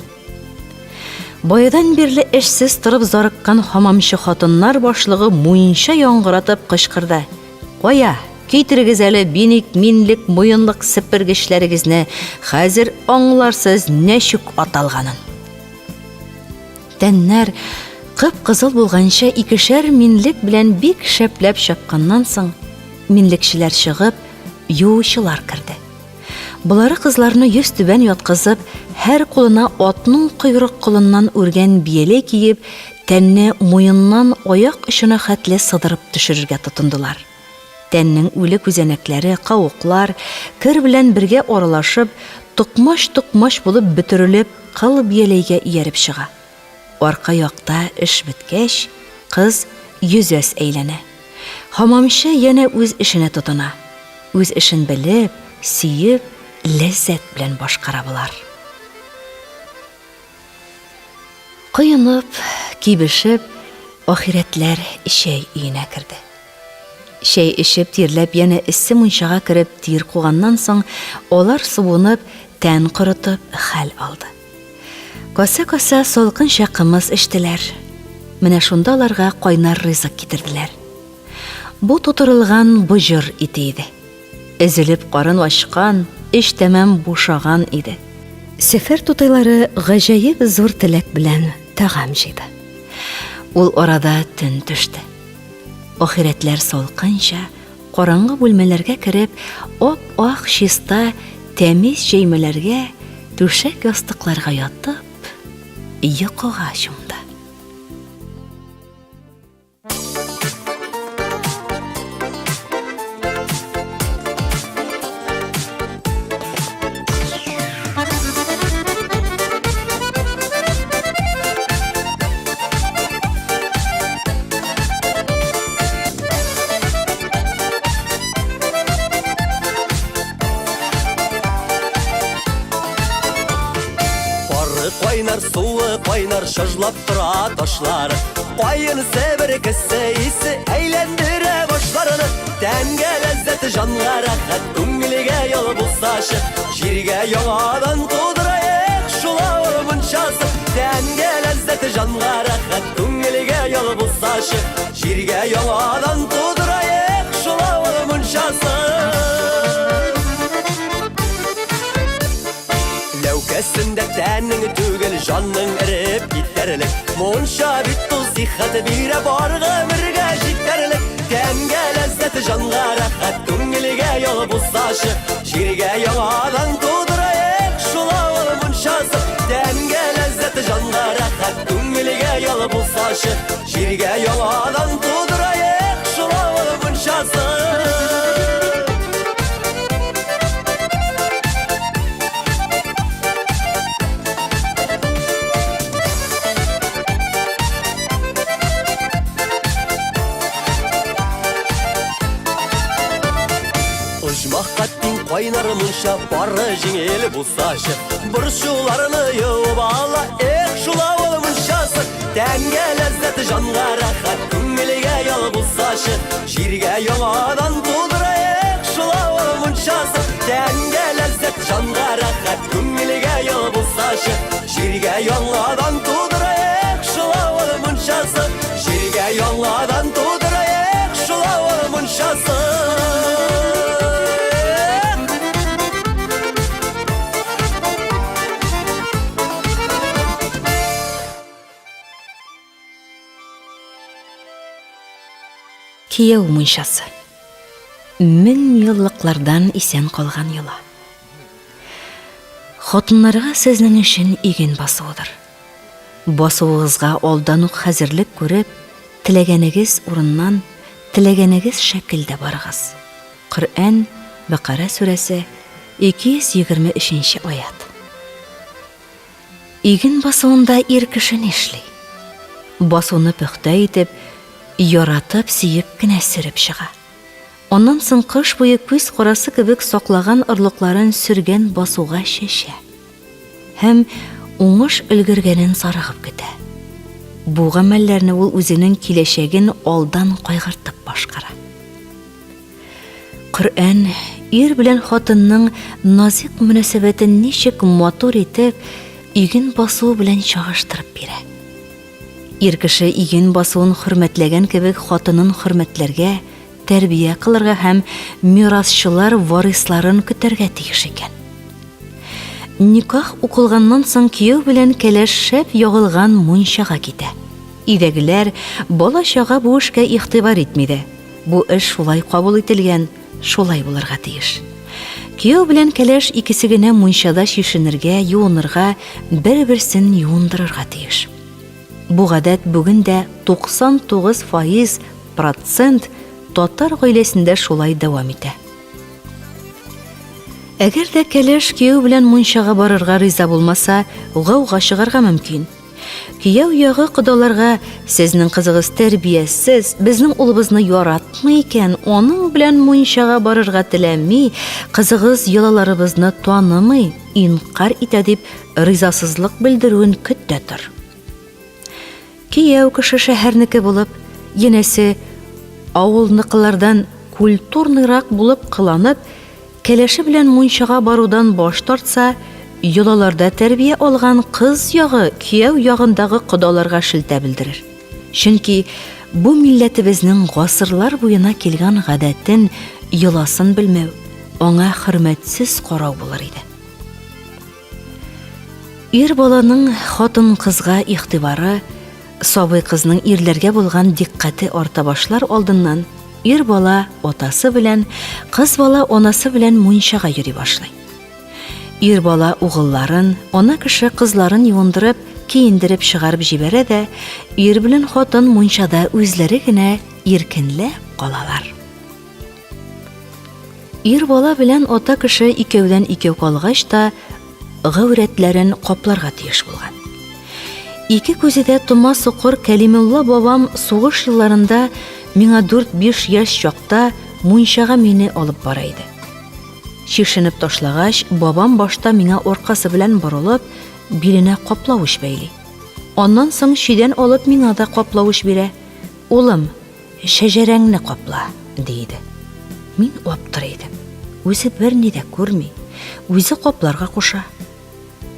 Баядан бирле эшсез торып зарыккан хамамчы хатыннар башлыгы муенча яңгыратып кычкырды. Кая, китерегез әле биник, минлек, муенлык сепергечләрегезне, хәзер аңларсыз нәчүк аталганын. Тәннәр кып-кызыл булганча икешәр минлек белән бик шәпләп чапканнан соң, минлекчеләр чыгып, юучылар керде. Булары кызларны йөз түбән яткызып, һәр кулына атның койрык кылыннан үргән бияле киеп, тәнне муеннан аяк очына хәтле сыдырып төшерергә тотындылар. Тәннең үле күзәнәкләре, кавыклар, кер белән бергә аралашып, тукмаш-тукмаш булып бөтерелеп, кыл бияләйгә ияреп чыга. Арка якта эш беткәч, кыз йөзәс әйләнә. Хамамчы янә үз эшенә тотына. Үз эшен белеп, сөеп, ләззәт белән башкара булар. Кыйынып, кибешеп, ахирәтләр шәй өенә керде. Шәй эчеп тирләп, янә эссе мунчага кереп тир куганнан соң, алар суынып, тән корытып, хәл алды. Каса-каса салкынча кымыз эчтеләр. Менә шунда аларга кайнар ризык китерделәр. Бу тутырылган быжыр ите иде. Эзелеп карын ачкан, эш тәмам бушаган иде. Сәфәр тутайлары гаҗәеп зур теләк белән тагам җыйды. Ул арада төн төште. Ахирәтләр салкынча, караңгы бүлмәләргә кереп, ап-ак чиста, тәмиз җәймәләргә, түшәк ястыкларга ятып, йокыга чумды. Кайнар суы, кайнар шыжлап тора ташлары. Кайын себеркесе исе әйләндерә башларыны. Тәнгә ләззәт, жанга рәхәт, күңелгә ял булсашы. Җиргә яңадан тудырайык шулар мунчасы. Тәнгә ләззәт, жанга рәхәт, күңелгә ял булсашы. Җиргә яңадан тудырайык шулар мунчасы. Ләүкәсендә тәннең түгел, жанның эреп китәрлек. Мунча бит ту сихәт бирә бар гомергә җитәрлек. Тәнге ләззәт жанға рәхәт, күңелгә ял булсашы, җиргә яңадан тудырайык шул авыл мунчасы. Тәнге ләззәт жанға рәхәт, күңелгә ял булсашы, җиргә яңадан тудырайык шул авыл мунчасы. Ожмаққа тиң қайнар мұнша бары жеңел бұлсашы, бұршуларыны еуіп ала, шул ауыл мұншасы. Тәнге ләззәт жанға рәхәт, күңелгә ял бұлсашы, җиргә яңадан тудырайык шул ауыл мұншасы. Тәнге ләззәт жанға рәхәт, күңелгә ял бұлсашы, җиргә яңадан тудырайык шул ауыл мұншасы. Җиргә яңадан тудырайык шул ауыл мұншасы. Кияу мунчасы. Мең еллыклардан исән калган йола. Хатыннарга сезнең өчен иген басуыдыр. Басуыгызга алдан ук хәзерлек күреп, теләгәнегез урыннан, теләгәнегез шәкелдә барыгыз. Коръән Бакара сүрәсе 223 аят. Иген басуында ир кеше нишли? Басуны пөхтә итеп, яратып, сөеп кенә сөреп чыга. Оннан соң кыш буе күз карасы кебек саклаган орлыкларын сөргән басуга чәчә. Һәм уңыш өлгергәнен сарыгып көтә. Бу гамәлләрне ул үзенең киләчәген алдан кайгыртып башкара. Коръән ир белән хатынның назик мөнәсәбәтен ничек матур итеп, иген басу белән чагыштырып бирә. Ир кеше иген басуын хөрмәтләгән кебек хатынын хөрмәтләргә, тәрбия кылырга һәм мирасчылар варисларын көтәргә тиеш икән. Никах укылганнан соң кияү белән кәләш шәп ягылган мунчага китә. Өйдәгеләр бала-чага бу эшкә игътибар итмиде. Бу эш шулай кабул ителгән, шулай булырга тиеш. Кияү белән кәләш икесе генә мунчада чишенергә, юынырга, бер-берсен юындырырга тиеш. Бу гадәт бүген дә 99% татар гаиләсендә шулай дәвам итә. Әгәр дә кәләш кияү белән мунчага барырга риза булмаса, гауга чыгарга мөмкин. Кияү ягы кодаларга: "Сезнең кызыгыз тәрбиясез, безнең улыбызны яратмый икән, аның белән мунчага барырга теләми, кызыгыз йолаларыбызны танымый", инкар итә дип ризасызлык белдерүен көттә тор. Кияү кеше шәһәрнеке булып, янәсе авылныкылардан культурныйрак булып кыланып, кәләше белән мунчага барудан баш тартса, йолаларда тәрбия алган кыз ягы кияү ягындагы кодаларга шелтә белдерер. Чөнки бу милләтебезнең гасырлар буена килгән гадәтен, йоласын белмәү, аңа хөрмәтсез карау булыр иде. Ир баланың хатын кызга игътибары, сабый кызның ирләргә булган диккате арта башлар алдыннан, ир бала атасы белән, кыз бала анасы белән мунчага йөри башлый. Ир бала угылларын, ана кеше кызларын юындырып, киендереп чыгарып җибәрә дә, ир белән хатын мунчада үзләре генә иркенләп калалар. Ир бала белән ата кеше икәүдән икәү калгач та гәүрәтләрен капларга тиеш булган. Ике күзедә тома соқыр Кәлимулла бабам сугыш елларында миңа 4-5 яшь чакта мунчага мине алып бара иде. Чишенеп ташлагач, бабам башта миңа аркасы белән борылып, биленә каплавыч бәйли. Аннан соң чидән алып миңа да каплавыч бирә. "Улым, шәҗәрәңне капла", диде. Мин аптыр идем. Үзе берни дә күрми, үзе капларга куша.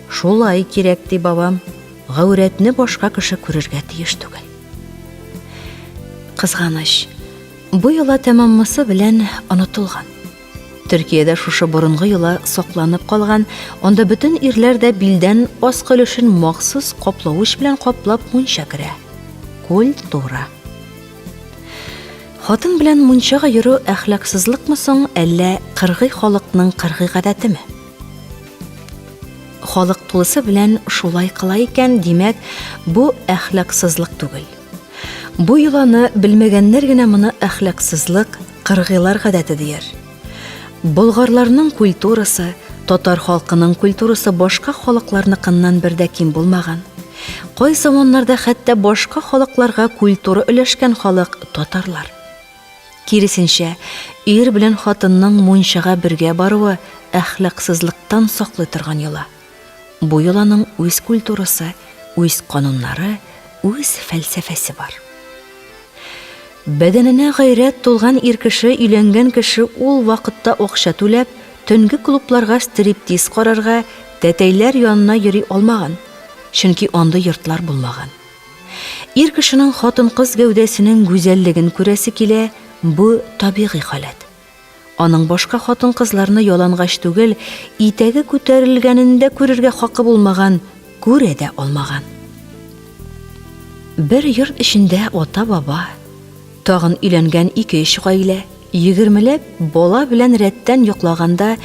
"Шулай кирәк", ди бабам. "Гәүрәтне башка кеше күрергә тиеш түгел". Кызганыч, бу йола тәмаммасы белән онытылган. Төркиядә шушы борынгы йола сакланып калган, анда бөтен ирләр дә билдән аскы өлешен махсус каплавыч белән каплап мунча керә. Культура. Хатын белән мунчага йөрү әхлаксызлыкмы соң, әллә кыргый халыкның кыргый гадәтеме? Халык тулысы белән шулай кыла икән, димәк, бу әхлаксызлык түгел. Бу йоланы белмәгәннәр генә моны әхлаксызлык, кыргыйлар гадәте дияр. Болгарларның культурасы, татар халкының культурасы башка халыкларныкыннан бер дә ким булмаган. Кай заманнарда хәтта башка халыкларга культура өләшкән халык татарлар. Киресенчә, ир белән хатынның мунчага бергә баруы әхлаксызлыктан саклый торган йола. Бу йоланың үз культурасы, үз кануннары, үз фәлсәфәсе бар. Бәдәненә гайрәт тулган ир кеше, өйләнгән кеше ул вакытта акча түләп, төнге клубларга стриптиз карарга, тәтәйләр янына йөри алмаган, чөнки анда йортлар булмаган. Ир кешенең хатын-кыз гәүдәсенең гүзәллеген күрәсе килә, бу табигый халат. Аның башка хатын-кызларны ялангач түгел, итәге күтәрелгәнендә күрергә хакы булмаган, күрә дә алмаган. Бер йорт эчендә ата-баба, тагын өйләнгән 2-3 гаилә, 20ләп бала белән рәттән йоклаганда,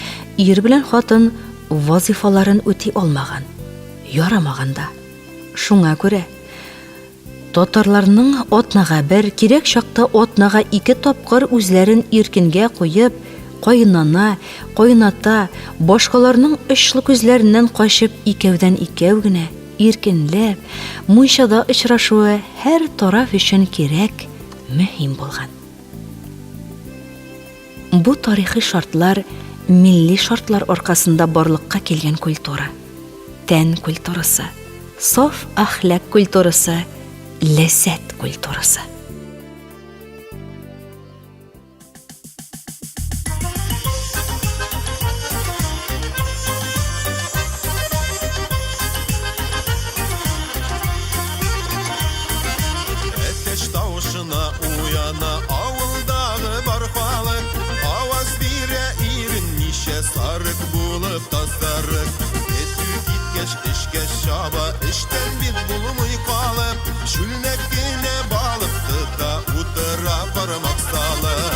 ир белән хатын вазифаларын үти алмаган, ярамаганда. Шуңа күрә татарларның атнага бер, кирәк чакта атнага 2 тапкыр үзләрен иркенгә куеп, кайнана, кайната, башкаларның очлы күзләреннән качып икәүдән икәү генә, иркенләп, мунчада очрашуы һәр тараф өчен кирәк, мөһим булган. Бу тарихи шартлар, милли шартлар аркасында барлыкка килгән культура. Тән культурасы, саф әхлак культурасы, ләззәт культурасы. Әтеш тавышына уяна авылдағы бар халык, аваз бирә ирен ничә сарык булып тастарык. Эттү киткәч эшкә чаба, эштән бит булмый калып, шүлнәк кенә балык тота, утыра бармак салып.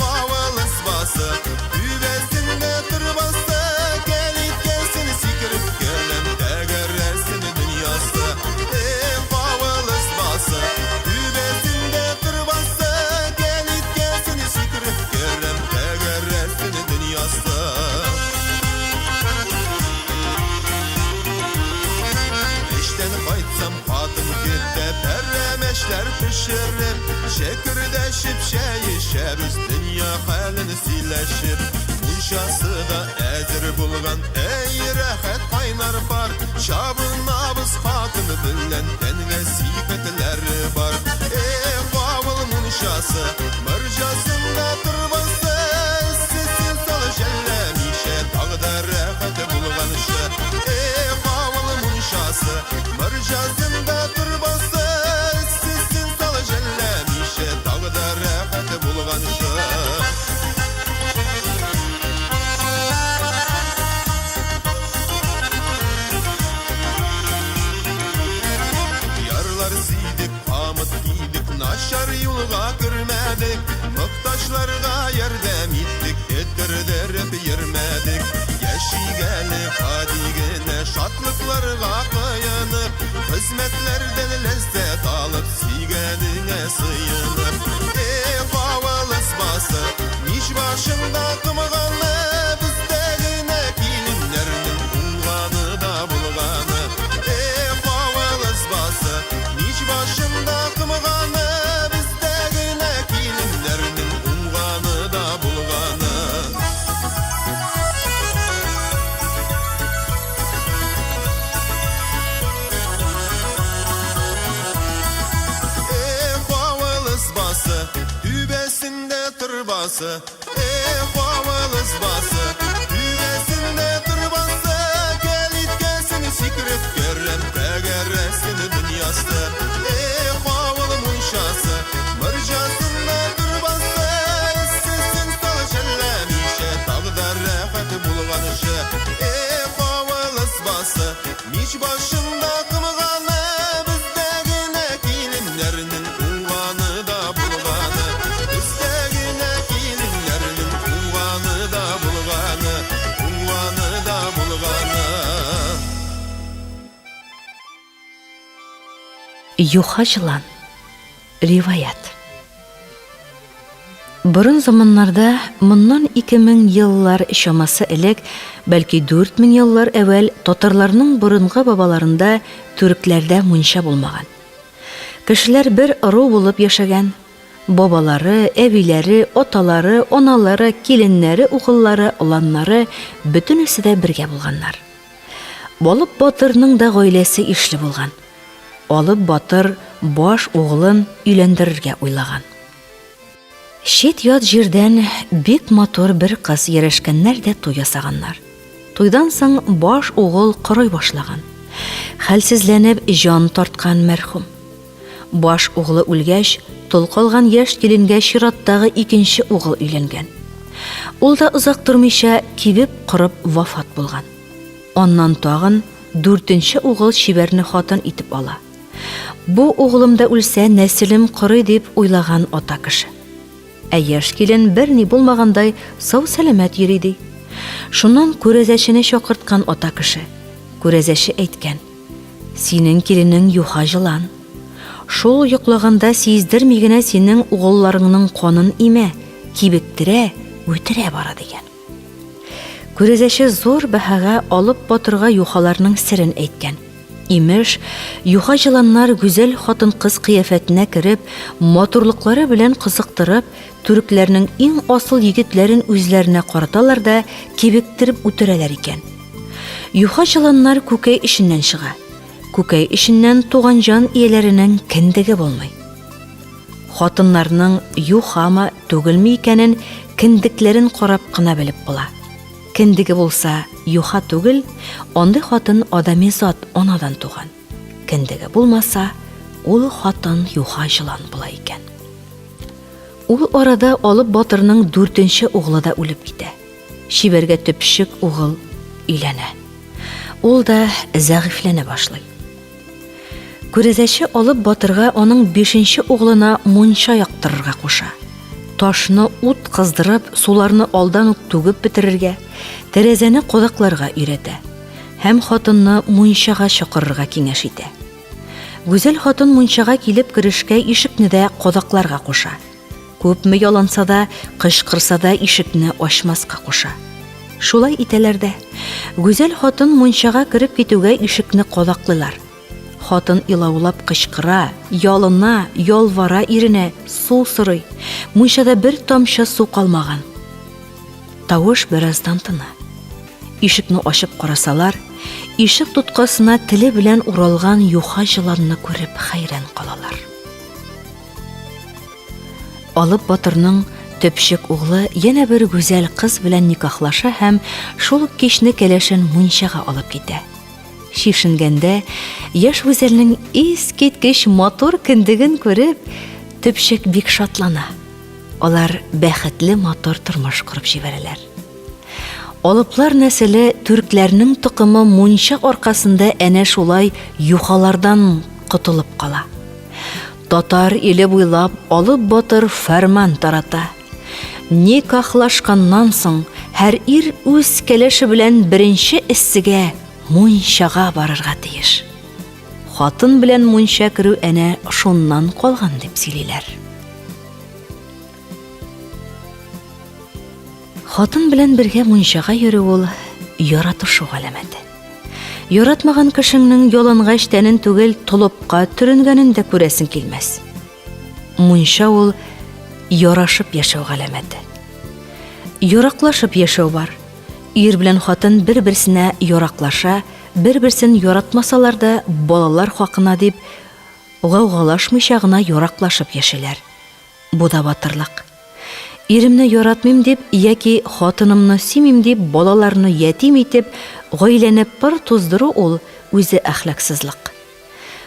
Авыл ысбасы, үбәсендә тырбасы, кәлиткәсен сикереп келем, тәгәрәсен дөньясы. Авыл ысбасы, үбәсендә тырбасы, кәлиткәсен сикереп келем, тәгәрәсен дөньясы. Эштән кайтсам хатын көтә, пәрәмәчләр пешереп, шәкердәшеп чәй эчәбез, дөнья хәлен сөйләшеп. Мунчасы да әзер булган, рәхәт кайнар бар, чабынабыз хатын белән, тәнгә сыйфатлары бар. Авыл мунчасы, мөрҗасында тырбасы, сесен сал жәлләмичә, тагда рәхәт булганчы. Авыл мунчасы, мөрҗасында тырбасы, сесен сал жәлләмичә, тагда рәхәт булганчы. Ярлар сидик, камыт кидик, начар юлга кермәдек, мохтаҗларга ярдәм иттек, этердереп йөрмәдек. Яшигәле кадигенә шатлыкларга кыянып, хезмәтләрдән ләззәт алып, сөйгәнеңә сыенып. Авыл ысбасы, мич башында кымганы, бездә генә киленнәрнең уңганы да булганы. Авыл ысбасы, мич башында кымганы, бездә генә киленнәрнең уңганы да булганы. Авыл ысбасы, үбәсендә тырбасы. Авыл ысбасы, үбәсендә тырбасы, кәлиткәсен сикереп керем, тәгәрәсен дөньясы. Авыл мунчасы, мөрҗасында тырбасы, сесен сал жәлләмичә, тагда рәхәт булганчы. Авыл ысбасы, мич башында кымганы, бездә генә киленнәрнең уңганы да булганы. Юха жылан. Риваят. Бұрын заманнарда, мұннан 2000 еллар шамасы элек, бәлки 4000 еллар әвәл татарларның бұрынғы бабаларында түркләрдә мунча булмаган. Кешеләр бер ыру булып яшәгән. Бабалары, әбиләре, аталары, аналары, киленнәре, угыллары, уланнары бөтенесе дә бергә булганнар. Алып Батырның да гаиләсе ишле булган. Алып Батыр баш угылын өйләндерергә уйлаган. Шет ят җирдән бик матур бер кыз ярешкәннәр дә туй ясаганнар. Туйдан соң баш угыл корый башлаган. Хәлсезләнеп җан тарткан мәрхүм. Баш угылы үлгәч, тол калган яшь киленгә чираттагы икенче угыл өйләнгән. Ул да озак тормыйча кибеп кырып вафат булган. Аннан тагын 4нче угыл чибәрне хатын итеп ала. Бу угылым да үлсә, нәселем корый дип уйлаган ата кеше. Ә яшь килен берни булмагандай сау сәламәт йөри ди. Шуннан күрәзәчене чакырткан ата кеше. Күрәзәче әйткән: "Синең киленең юха жылан. Шул йоклаганда сиздерми генә синең угылларыңның канын имә, кибектерә, үтерә бара" дигән. Күрәзәче зур бәһәгә алып Батырга юхаларның серен әйткән. Имеш, юха жыланнар гүзәл хатын-кыз кыяфәтенә кереп, матурлыклары белән кызыктырып, түркләрнең иң асыл егетләрен үзләренә караталар да кибектереп үтерәләр икән. Юха жыланнар күкәй ишеннән чыга. Күкәй ишеннән туган җан ияләренең кендеге булмый. Хатыннарның юхамы түгелме икәнен кендекләрен карап кына белеп була. Кендеге булса юха түгел, андый хатын адами зат анадан туган. Кендеге булмаса, ул хатын юха жылан була икән. Ул арада алып Батырның 4нче угылы да үлеп китә. Чибәргә төпчек угыл өйләнә. Ул да зәгыйфләнә башлый. Күрәзәче алып Батырга аның 5нче угылына мунча яктырырга куша. Ташны ут кыздырып, суларны алдан ук түгеп бетерергә, тәрәзәне кадакларга өйрәтә. Һәм хатынны мунчага чакырырга киңәш итә. Гүзәл хатын мунчага килеп керешкә ишекне дә кадакларга куша. Күпме яланса да, кычкырса да ишекне ачмаска куша. Шулай итәләр дә. Гүзәл хатын мунчага кереп китүгә ишекне кадаклыйлар. Хатын илаулап кычкыра, ялына, ялвара иренә, су сорый. Мунчада бер тамчы су калмаган. Тавыш бераздан тына. Ишекне ачып карасалар, ишек тоткасына теле белән уралган юха жыланны күреп хәйран калалар. Алып Батырның төпчек углы яна бер гүзәл кыз белән никахлаша һәм шул кичне кәләшен мунчага алып китә. Шишенгәндә, яшь гүзәлнең искиткеч матур кендеген күреп, төпчек бик шатлана. Алар бәхетле матур тормыш курып җибәрәләр. Алыплар нәселе түркләрнең тукымы мунча аркасында әнә шулай юхалардан котылып кала. Татар иле буйлап Алып Батыр фәрман тарата. Никахлашканнан соң һәр ир үз кәләше белән беренче эссегә мунчага барырга тиеш. Хатын белән мунча керү әнә шуннан калган дип сөйлиләр. Хатын белән бергә мунчага йөрү ул яратышу галәмәте. Яратмаган кешенең ялангач тәнен түгел, толыпка төрөнгәнен дә күрәсең килмәс. Мунча ул ярашып яшәү галәмәте. Яраклашып яшәү бар. Ир белән хатын бер-берсенә яраклаша, бер-берсен яратмасалар да балалар хакына дип гаугалашмыйча гына яраклашып яшиләр. Бу да батырлык. Иремне яратмыйм дип яки хатынымны сөймим дип балаларны ятим итеп гаиләне пыр туздыру ул үзе әхлаксызлык.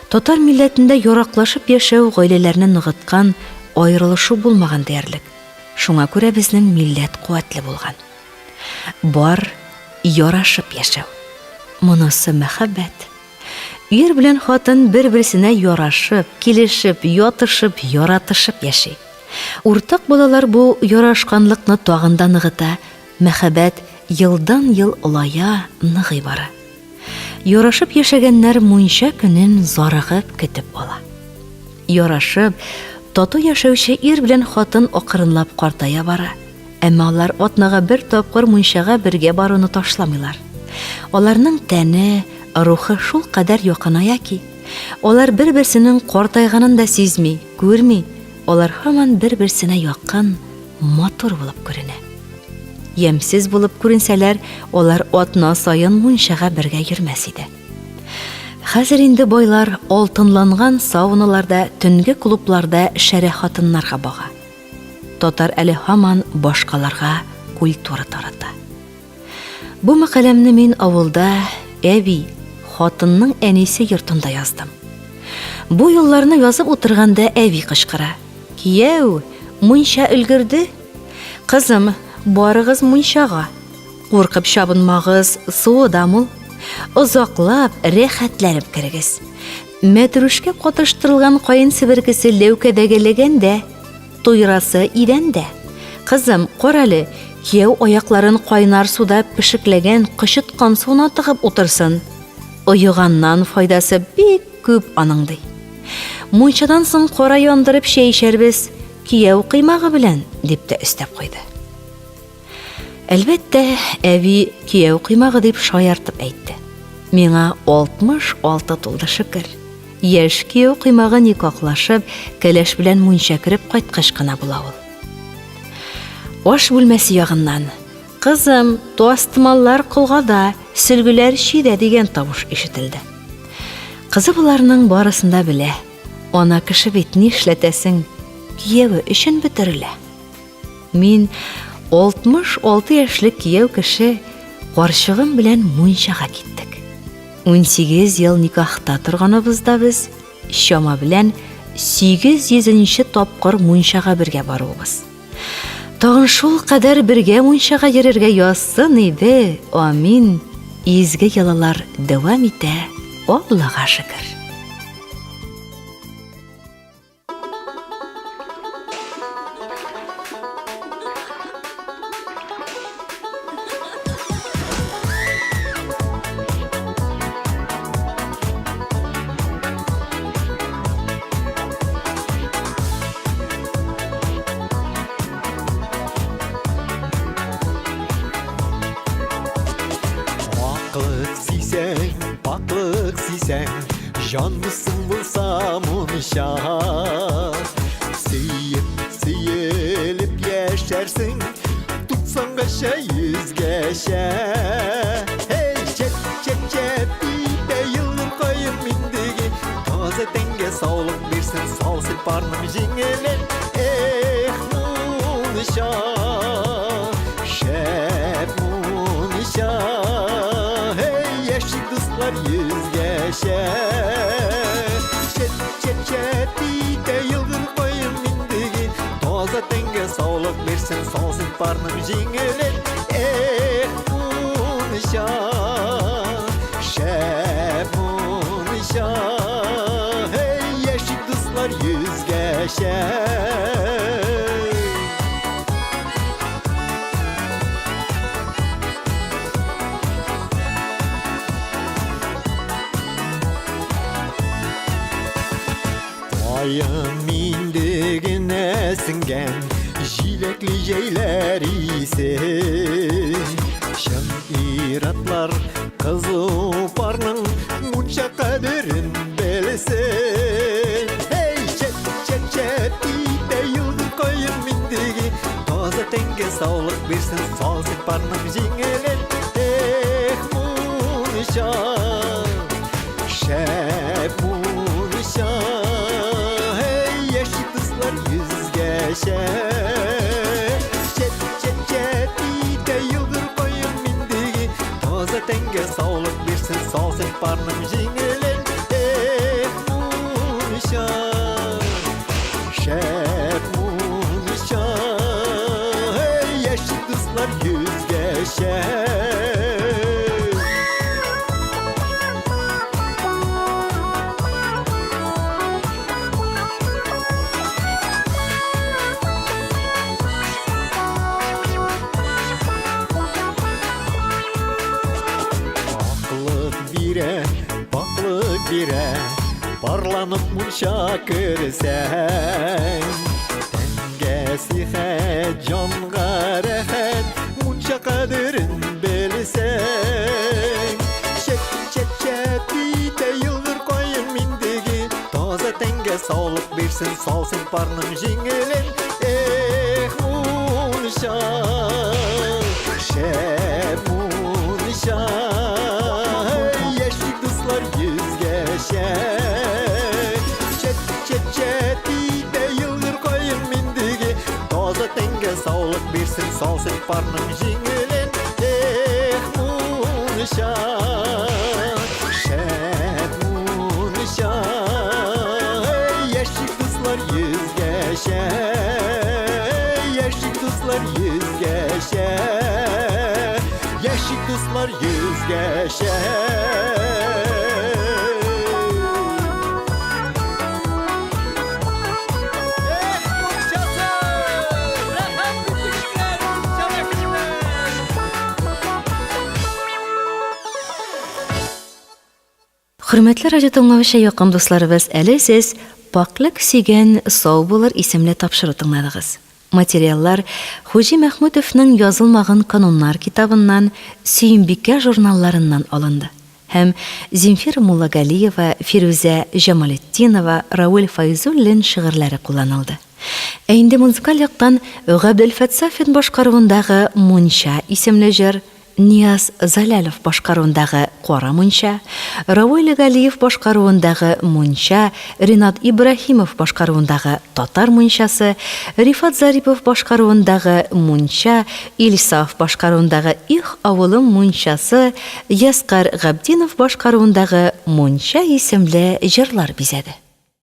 Татар милләтендә яраклашып яшәү гаиләләрне ныгыткан, аерылышу булмаган диярлек. Шуңа күрә безнең милләт куәтле булган. Бар ярашып яшәү. Монысы мәхәббәт. Ир белән хатын бер-берсенә ярашып, килешеп, ятышып, яратышып яши. Уртак балалар бу ярашканлыкны тагында ныгыта, мәхәббәт елдан-ел олая, ныгый бара. Ярашып яшәгәннәр мунча көнен зарыгып көтеп ала. Ярашып, тату яшәүче ир белән хатын акрынлап картая бара. Әмма алар атнага бер тапкыр мунчага бергә баруны ташламыйлар. Аларның тәне, рухы шул кадәр якыная ки, алар бер-берсенең картайганын да сизми, күрми. Алар һаман бер-берсенә якын, матур булып күренә. Ямсыз булып күренсәләр, алар атна сайын мунчага бергә йөрмәс иде. Хәзер инде байлар алтынланган сауналарда, төнге клубларда шәрә хатыннарга бага. Татар әле һаман башкаларга культура тарата. Бу мәкаләмне мин авылда, әби, хатынның әнисе йортында яздым. Бу юлларны язып утырганда әби кычкыра: "Кияү, мунча өлгерде? Кызым, барыгыз мунчага. Куркып чабынмагыз, суыдамы? Озаклап, рәхәтләнеп кирегез. Мәтрүшкә катыштырылган кайын себеркесе ләүкәдәгелегендә, туйрасы идәндә. Кызым, каралы, кияү аякларын кайнар суда пешекләгән кычыткан суына тыгып утырсын. Уйганнан файдасы бик күп аның ди. Мунчадан соң кара яндырып чәй эчәрбез, кияү кыймагы белән", дип тә өстәп куйды. Әлбәттә, әби кияү кыймагы дип шаяртып әйтте. Миңа 66 тулды, шөкер. Яшь кияү кыймагы никахлашып, кәләш белән мунча кереп кайткач кына була ул. Аш бүлмәсе ягыннан: "Кызым, туастымаллар кылгада, сөлгеләр чидә" дигән тавыш ишетелде. Кызы буларның барысында белә. Ана кеше бит нишләтәсең, кияүе өчен бетерелә. Мин 66 яшьлек кияү кеше карчыгым белән мунчага киттек. 18 ел никахта торганыбызда без чама белән 800-нче тапкыр мунчага бергә баруыбыз. Тагын шул кадәр бергә мунчага йөрергә язсын иде. Амин. Изге ялалар дәвам итә. Аллага шөкер. Паклык сисәң, җанлысың булса мунча. Сөелеп яшәрсең, 90-гача, 100-гача. Hey, чәт, бите елның кайын миндеге, таза тәнгә саулык бирсен, салсын парным җиңелен. Эх, мунча, шәп мунча. Yüzgeçe Çet bite yılgın koyun mindigi Toza tenge sağlık versin salsın parnım jingelen Eh munişa Şep munişa Hey yeşil kızlar yüzgeçe Ayın mindigine singen Jilekli jeyler ise Şın iratlar kızı parnın Munça kaderin belsin Hey çet bite yıldır koyun mindigi Taza tenge sağlık versin salsın parnım jingelen Eh munişa Şep munişa Çet bite yıldır koyun mindigi Taza tenge sağlık versin salsın parnım jingelen Eh munişa Şep munişa Hey yeşil kızlar yüzgeçe Барланып мунча кірсәң Тәнге сихәт, жанға рәхәт Мунча қадірін білсәң Чәт бейте йылғыр қойын миндегі Таза тәнге саулық берсін салсын парның жеңілін Эх, мунча Шәп мунча Яшик дуслар yüzге шәк Чәт бейте йылғыр қойын миндегі Таза тәнге саулық берсін салсын парның жеңілін Эх, мунча Шәп мунча Яшик дуслар yüzге şək Яшик дуслар yüzге şək Яшик дуслар yüzге şək Hürmetli radyo tınlavışa yakın dostlarımız, әле siz Paklıq Sügen Sağ Bulur isimli tapşırı tınladınız. Materiallar Hoji Mahmudov'ның yazılmağın kanunlar kitabından Süyünbike jurnallarından alındı. Hem Zemfir Mullagaliyeva, Firuze Jamalettinova, Raul Fayzullin şiirleri kullanıldı. Endi muzikal yaqtan Gabdelfetsafin başkaruvindağı Muncha isimli jir, Niyaz Zalalov başkaruvindağı Qora Muncha, Raul Galiyev başkaruvindağı Muncha, Rinat İbrahimov başkaruvindağı Tatar Munchası, Rifat Zaripov başkaruvindağı Muncha, İlsaf başkaruvindağı İh Avulum Munchası, Yaskar Gabdinov başkaruvindağı Muncha isimli jirlar bizedi.